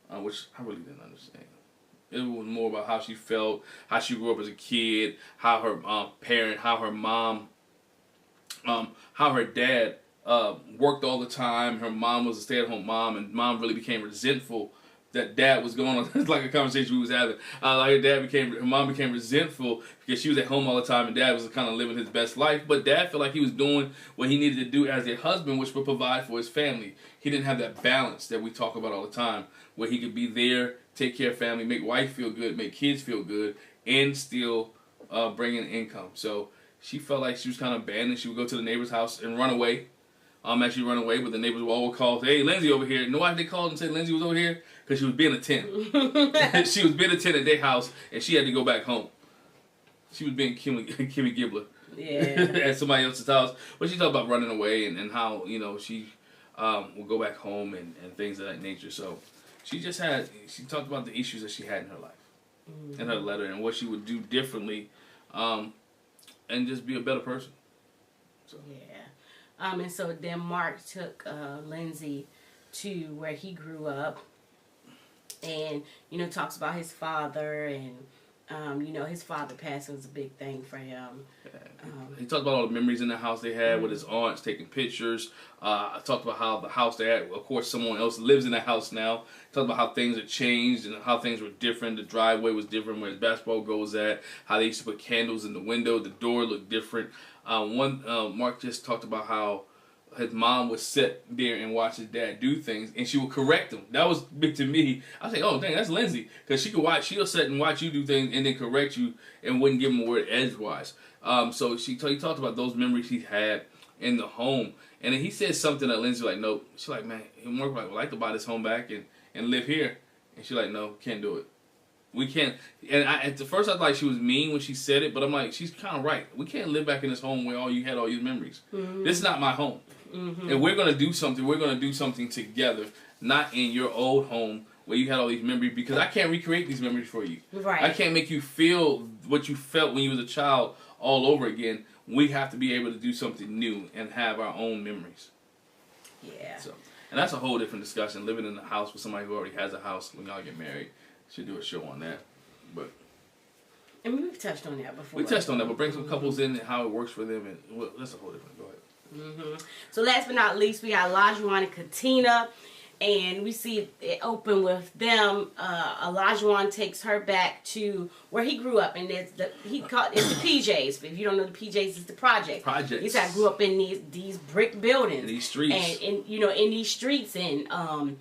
which I really didn't understand. It was more about how she felt, how she grew up as a kid, how her how her mom, how her dad worked all the time. Her mom was a stay-at-home mom, and mom really became resentful that dad was going on. It's like a conversation we was having. Her mom became resentful because she was at home all the time, and dad was kind of living his best life. But dad felt like he was doing what he needed to do as a husband, which would provide for his family. He didn't have that balance that we talk about all the time, where he could be there, take care of family, make wife feel good, make kids feel good, and still bring in income. So she felt like she was kind of abandoned. She would go to the neighbor's house and run away. Actually run away, but the neighbors would all call, hey, Lindsay over here. Know why they called and said Lindsay was over here? Because she was being a tent. She was being a tent at their house, and she had to go back home. She was being Kimmy Gibbler. Yeah. At somebody else's house. But she talked about running away and how, you know, she will go back home and things of that nature. So she talked about the issues that she had in her life, in her letter, and what she would do differently, and just be a better person. So. Yeah. And so then Mark took Lindsay to where he grew up, and talks about his father, and his father passing was a big thing for him. He talked about all the memories in the house they had with his aunts taking pictures. I talked about how the house they had, of course, someone else lives in the house now. Talked about how things had changed and how things were different. The driveway was different where his basketball goes at. How they used to put candles in the window. The door looked different. Mark just talked about how his mom would sit there and watch his dad do things, and she would correct him. That was big to me. I was like, oh, dang, that's Lindsay. Because she'll sit and watch you do things and then correct you and wouldn't give him a word edgewise. So he talked about those memories he had in the home. And then he said something that Lindsay was like, nope. She's like, man, Mark would like to buy this home back and live here. And she's like, no, can't do it. We can't. And at the first I thought she was mean when she said it, but I'm like, she's kind of right. We can't live back in this home where you had all your memories. Mm-hmm. This is not my home. Mm-hmm. And we're going to do something. We're going to do something together, not in your old home where you had all these memories, because I can't recreate these memories for you. Right. I can't make you feel what you felt when you was a child all over again. We have to be able to do something new and have our own memories. Yeah. So, and that's a whole different discussion. Living in a house with somebody who already has a house when y'all get married. Should do a show on that. But and we've touched on that before. We touched on that, but bring some couples in and how it works for them, and well, that's a whole different. Go ahead. Mm-hmm. So last but not least, we got Olajuwon and Katina, and we see it open with them. Olajuwon takes her back to where he grew up, and it's the PJs. If you don't know the PJs, it's the project. He said I grew up in these brick buildings, in these streets, and in these streets, and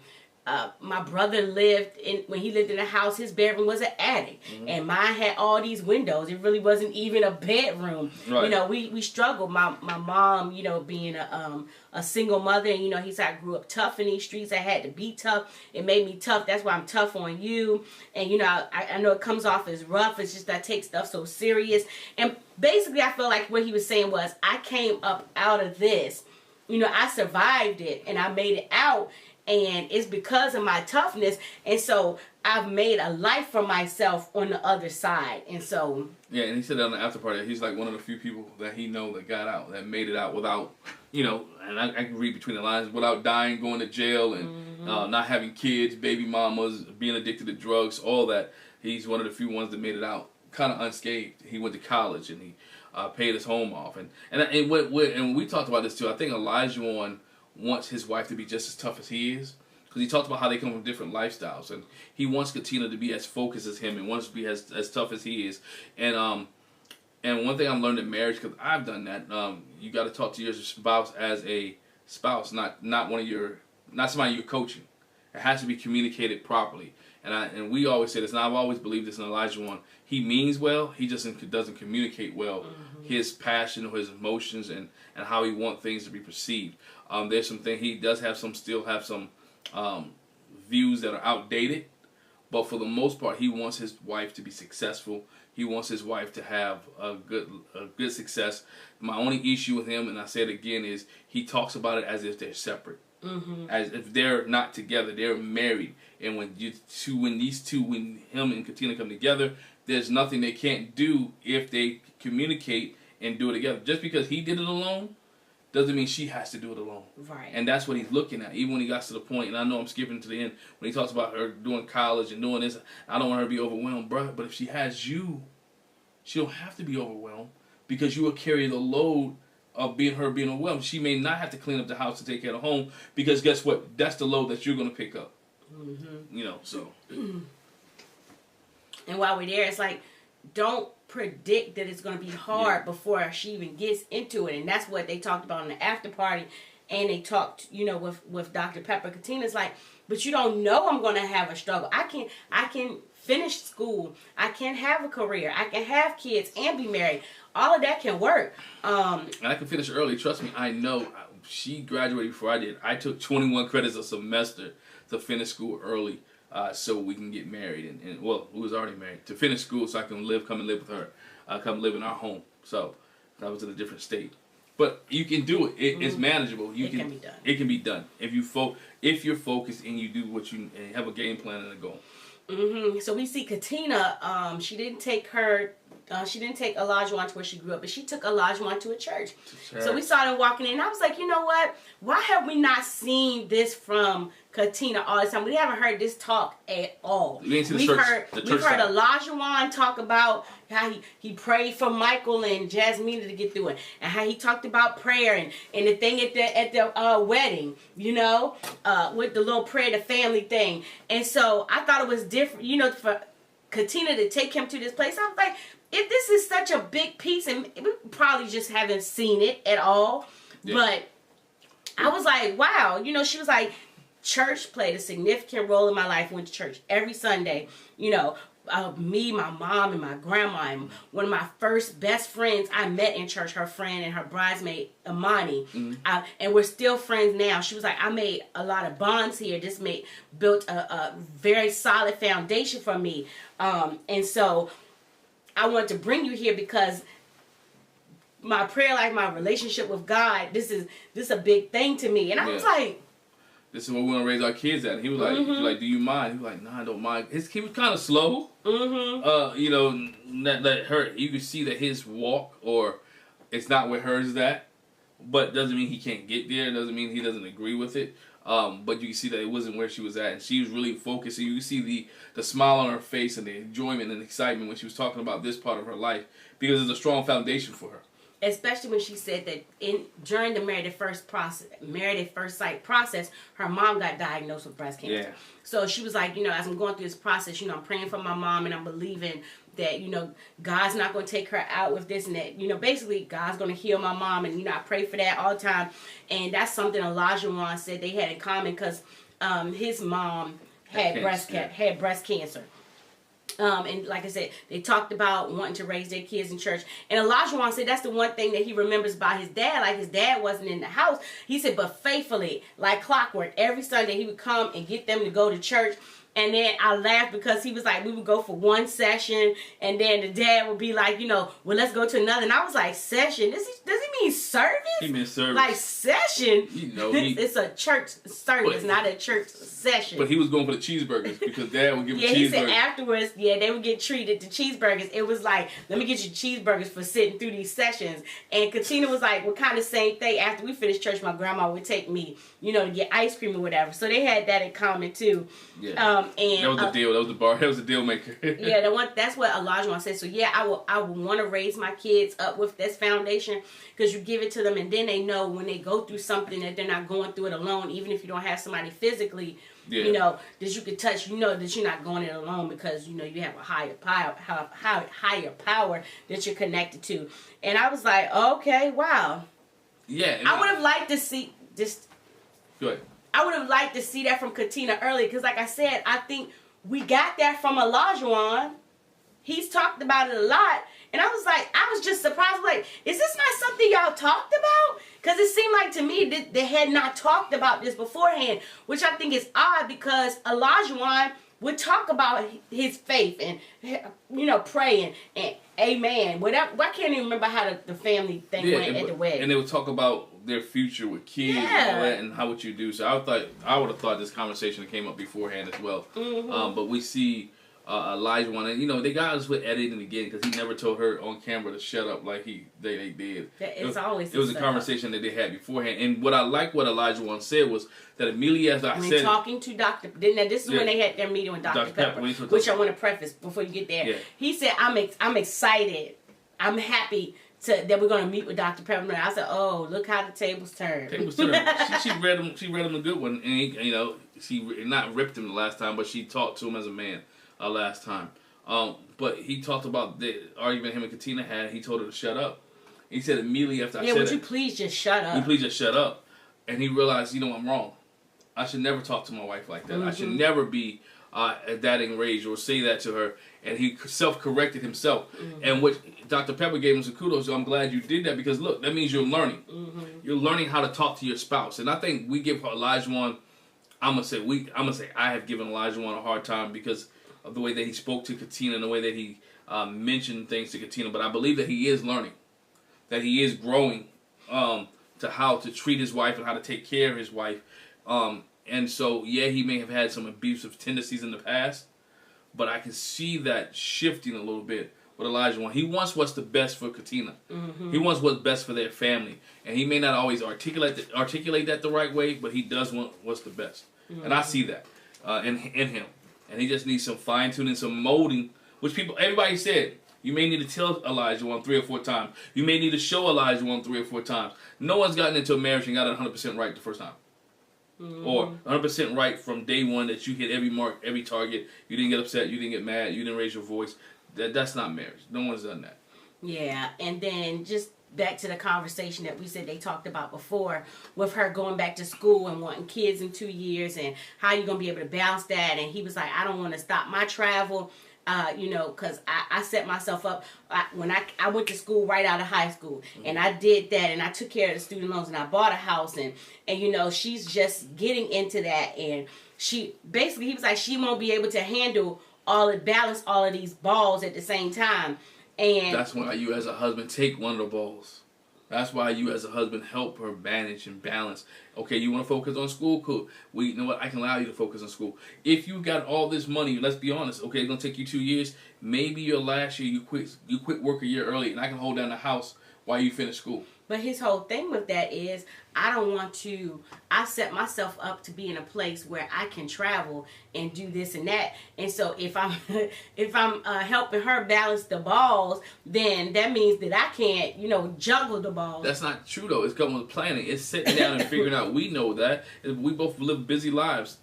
my brother when he lived in a house, his bedroom was an attic, and mine had all these windows. It really wasn't even a bedroom. Right. You know, we struggled. My mom, you know, being a single mother, and you know, he said I grew up tough in these streets. I had to be tough. It made me tough. That's why I'm tough on you. And you know, I know it comes off as rough. It's just I take stuff so serious. And basically, I feel like what he was saying was, I came up out of this. You know, I survived it and I made it out. And it's because of my toughness. And so I've made a life for myself on the other side. And so... Yeah, and he said that on the after party, he's like one of the few people that he know that got out, that made it out without, you know, and I can read between the lines, without dying, going to jail, and not having kids, baby mamas, being addicted to drugs, all that. He's one of the few ones that made it out kind of unscathed. He went to college and he paid his home off. And we talked about this too. I think Elijah wants his wife to be just as tough as he is, because he talked about how they come from different lifestyles, and he wants Katina to be as focused as him and wants to be as tough as he is. And one thing I've learned in marriage, because I've done that, you got to talk to your spouse as a spouse, not somebody you're coaching. It has to be communicated properly. And we always say this, and I've always believed this in Elijah. He means well, he just doesn't communicate well his passion or his emotions and how he wants things to be perceived. There's some things he does still have some views that are outdated, but for the most part, he wants his wife to be successful. He wants his wife to have a good success. My only issue with him, and I say it again, is he talks about it as if they're separate. As if they're not together, they're married. And when him and Katina come together, there's nothing they can't do if they communicate and do it together. Just because he did it alone doesn't mean she has to do it alone. Right. And that's what he's looking at. Even when he got to the point, and I know I'm skipping to the end, when he talks about her doing college and doing this, I don't want her to be overwhelmed, bruh. But if she has you, she don't have to be overwhelmed, because you will carry the load of being overwhelmed. She may not have to clean up the house to take care of the home, because guess what? That's the load that you're going to pick up. You know, so. And while we're there, it's like, don't predict that it's going to be hard before she even gets into it. And that's what they talked about in the after party. And they talked, you know, with Dr. Pepper. Katina's like, but you don't know I'm going to have a struggle. I can finish school. I can have a career. I can have kids and be married. All of that can work. And I can finish early. Trust me, I know. She graduated before I did. I took 21 credits a semester to finish school early, so we can get married. And well, we was already married. To finish school so I can come and live with her. Come live in our home. So I was in a different state. But you can do it. It's manageable. It can be done. It can be done. If you're focused and you do and have a game plan and a goal. So we see Katina, she didn't take Elijah to where she grew up, but she took Elijah to a church. So we saw them walking in, and I was like, you know what? Why have we not seen this from Katina all the time? We haven't heard this talk at all. We've heard Elijah talk about how he prayed for Michael and Jasmina to get through it, and how he talked about prayer and the thing at the wedding, you know, with the little prayer, the family thing. And so I thought it was different, you know, for Katina to take him to this place. I was like, if this is such a big piece, and we probably just haven't seen it at all, but I was like, wow, you know, she was like, church played a significant role in my life. Went to church every Sunday, you know. Me, my mom, and my grandma, and one of my first best friends I met in church, her friend and her bridesmaid, Amani, and we're still friends now. She was like, I made a lot of bonds here. This built a very solid foundation for me, and so I wanted to bring you here because my prayer life, my relationship with God, this is a big thing to me. And I was like, this is what we want to raise our kids at. And he was like, do you mind? He was like, nah, I don't mind. He was kind of slow. You know, that her, you could see that his walk, or it's not where hers is at, but doesn't mean he can't get there. Doesn't mean he doesn't agree with it. But you can see that it wasn't where she was at, and she was really focused. And you can see the smile on her face and the enjoyment and excitement when she was talking about this part of her life, because there's a strong foundation for her. Especially when she said that during the Married at First Sight process, her mom got diagnosed with breast cancer. Yeah. So she was like, you know, as I'm going through this process, you know, I'm praying for my mom, and I'm believing that, you know, God's not going to take her out with this and that. You know, basically, God's going to heal my mom, and, you know, I pray for that all the time. And that's something Elijah said they had in common, because his mom had breast cancer. And like I said, they talked about wanting to raise their kids in church. And Elijah said that's the one thing that he remembers about his dad. Like, his dad wasn't in the house. He said, but faithfully, like clockwork, every Sunday he would come and get them to go to church. And then I laughed because he was like, we would go for one session, and then the dad would be like, well, let's go to another. And I was like, session? Does he mean service? He meant service. Like, session? It's a church service, not a church session. But he was going for the cheeseburgers because dad would give him cheeseburgers. Yeah, he said afterwards, they would get treated to cheeseburgers. It was like, let me get you cheeseburgers for sitting through these sessions. And Katina was like, well, kind of same thing. After we finished church, my grandma would take me, to get ice cream or whatever. So they had that in common too. Yeah. And that was the deal. That was the bar. That was the deal maker. That's what Elijah said. So I would want to raise my kids up with this foundation, because you give it to them, and then they know when they go through something that they're not going through it alone. Even if you don't have somebody physically, that you can touch. That you're not going it alone, because you have a higher power that you're connected to. And I was like, okay, wow. Yeah. I would have liked to see this. Go ahead. I would have liked to see that from Katina earlier, because like I said, I think we got that from Elijah. He's talked about it a lot, and I was just surprised, like, is this not something y'all talked about? Because it seemed like to me that they had not talked about this beforehand, which I think is odd, because Elijah would talk about his faith and, praying and amen. Whatever. I can't even remember how the family thing went at the wedding. And they would talk about their future with kids and all that, and how would you do. So I would have thought this conversation came up beforehand as well. Mm-hmm. But we see Elijah and they got us with editing again, because he never told her on camera to shut up like they did. It was a conversation that they had beforehand. And what Elijah said was that immediately after I said, talking to Dr. This is when they had their meeting with Dr. Pepper, which I want to preface before you get there. Yeah. He said, I'm excited. I'm happy that we're going to meet with Dr. Pepper. I said, oh, look how the tables turned. She read him a good one, and she not ripped him the last time, but she talked to him as a man last time. But he talked about the argument him and Katina had. He told her to shut up. He said immediately after I said would you please just shut up? Would you please just shut up? And he realized, I'm wrong. I should never talk to my wife like that. Mm-hmm. I should never be that enraged or say that to her. And he self-corrected himself. Mm-hmm. And what Dr. Pepper gave him some kudos. So I'm glad you did that, because look, that means you're learning. Mm-hmm. You're learning how to talk to your spouse. And I think we give Elijah I'm gonna say I have given Elijah a hard time because of the way that he spoke to Katina and the way that he mentioned things to Katina. But I believe that he is learning, that he is growing to how to treat his wife and how to take care of his wife. And so, he may have had some abusive tendencies in the past, but I can see that shifting a little bit with Elijah. He wants what's the best for Katina. Mm-hmm. He wants what's best for their family. And he may not always articulate that the right way, but he does want what's the best. Mm-hmm. And I see that in him. And he just needs some fine-tuning, some molding, which everybody said, you may need to tell Elijah 3 or 4 times. You may need to show Elijah 3 or 4 times. No one's gotten into a marriage and got it 100% right the first time. Mm-hmm. Or 100% right from day one, that you hit every mark, every target. You didn't get upset. You didn't get mad. You didn't raise your voice. That's not marriage. No one's done that. Yeah, and then just back to the conversation that we said they talked about before, with her going back to school and wanting kids in 2 years, and how you're going to be able to balance that. And he was like, I don't want to stop my travel, because I set myself up. When I went to school right out of high school, mm-hmm. and I did that, and I took care of the student loans, and I bought a house, and she's just getting into that, and he was like, she won't be able to handle balance all of these balls at the same time. And that's why you as a husband take one of the balls. That's why you as a husband help her manage and balance. Okay, you want to focus on school? Cool. You know what? I can allow you to focus on school. If you got all this money, let's be honest. Okay, it's going to take you 2 years. Maybe your last year you quit work a year early, and I can hold down the house while you finish school. But his whole thing with that is, I set myself up to be in a place where I can travel and do this and that. And so if I'm helping her balance the balls, then that means that I can't, juggle the balls. That's not true, though. It's coming with planning. It's sitting down and figuring out. We know that. We both live busy lives.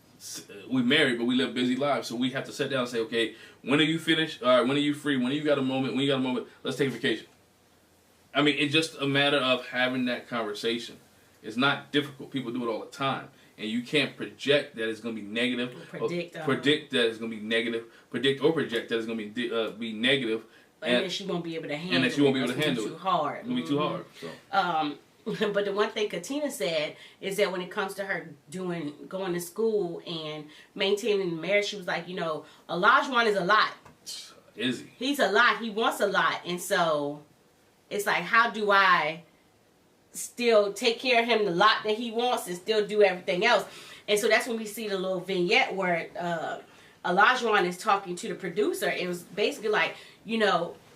We married, but we live busy lives. So we have to sit down and say, okay, when are you finished? All right, when are you free? When you got a moment? Let's take a vacation. I mean, it's just a matter of having that conversation. It's not difficult. People do it all the time. and you can't project that it's going to be negative, predict that it's going to be negative, predict or project that it's going to be negative, and then she won't be able to handle it. And then she won't be able to handle it. Too hard. It's going to be too hard. So. But the one thing Katina said is that when it comes to her going to school and maintaining the marriage, she was like, Olajuwon is a lot. Is he? He's a lot. He wants a lot. And so it's like, how do I still take care of him the lot that he wants and still do everything else? And so that's when we see the little vignette where Olajuwon is talking to the producer. It was basically like,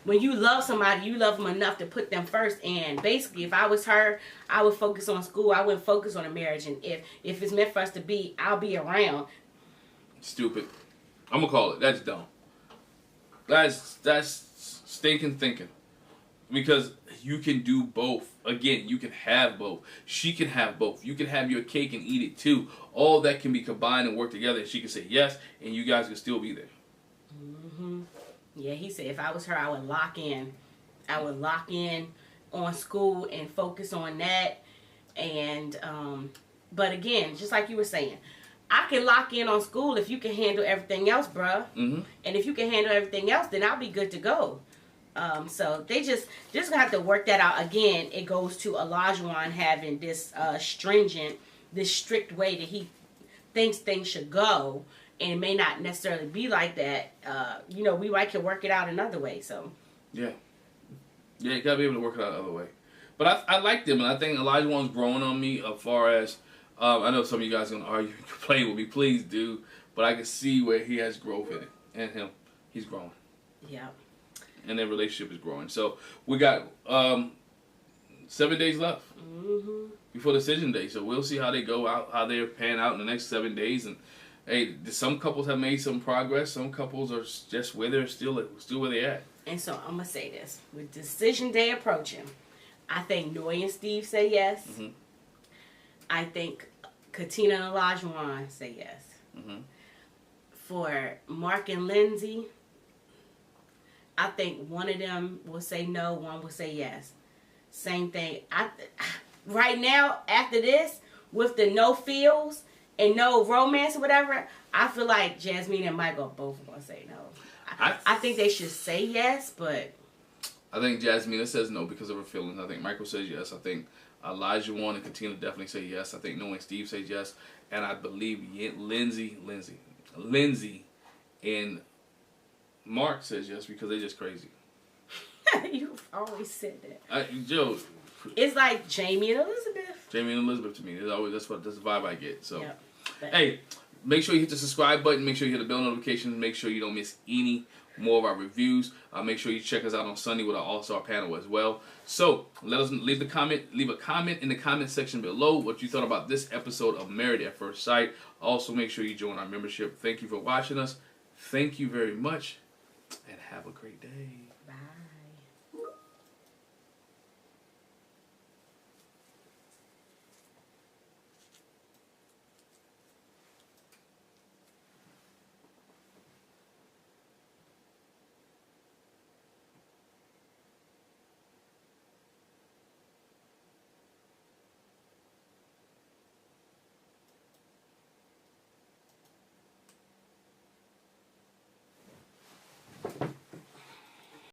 when you love somebody, you love them enough to put them first. And basically, if I was her, I would focus on school. I wouldn't focus on a marriage. And if it's meant for us to be, I'll be around. Stupid. I'm going to call it. That's dumb. That's stinking thinking. Because you can do both. Again, you can have both. She can have both. You can have your cake and eat it too. All that can be combined and work together. And she can say yes, and you guys can still be there. Mm-hmm. Yeah, he said if I was her, I would lock in. I would lock in on school and focus on that. And, but again, just like you were saying, I can lock in on school if you can handle everything else, bruh. Mm-hmm. And if you can handle everything else, then I'll be good to go. So they just gonna have to work that out. Again, it goes to Olajuwon having this strict way that he thinks things should go. And it may not necessarily be like that. We might can work it out another way. So yeah, you gotta be able to work it out another way. But I like them, and I think Olajuwon's growing on me as far as I know some of you guys are gonna argue and complain with me. Please do, but I can see where he has growth in it, and he's growing. Yeah. And their relationship is growing. So we got 7 days left before decision day. So we'll see how they go out, how they pan out in the next 7 days. And hey, some couples have made some progress. Some couples are just where they're still where they're at. And so I'm gonna say this: with decision day approaching, I think Noy and Steve say yes. Mm-hmm. I think Katina and Olajuwon say yes. Mm-hmm. For Mark and Lindsay, I think one of them will say no, one will say yes. Same thing. Right now, after this, with the no feels and no romance or whatever, I feel like Jasmina and Michael both going to say no. I think they should say yes, but... I think Jasmina says no because of her feelings. I think Michael says yes. I think Olajuwon and Katina definitely say yes. I think Noah and Steve say yes. And I believe Lindsay and Mark says yes because they're just crazy. You've always said that. Joe. It's like Jamie and Elizabeth. Jamie and Elizabeth to me. That's the vibe I get. So, yep. Hey, make sure you hit the subscribe button. Make sure you hit the bell notifications. Make sure you don't miss any more of our reviews. Make sure you check us out on Sunday with our All-Star panel as well. So, let us leave a comment in the comment section below what you thought about this episode of Married at First Sight. Also, make sure you join our membership. Thank you for watching us. Thank you very much, and have a great day. Bye.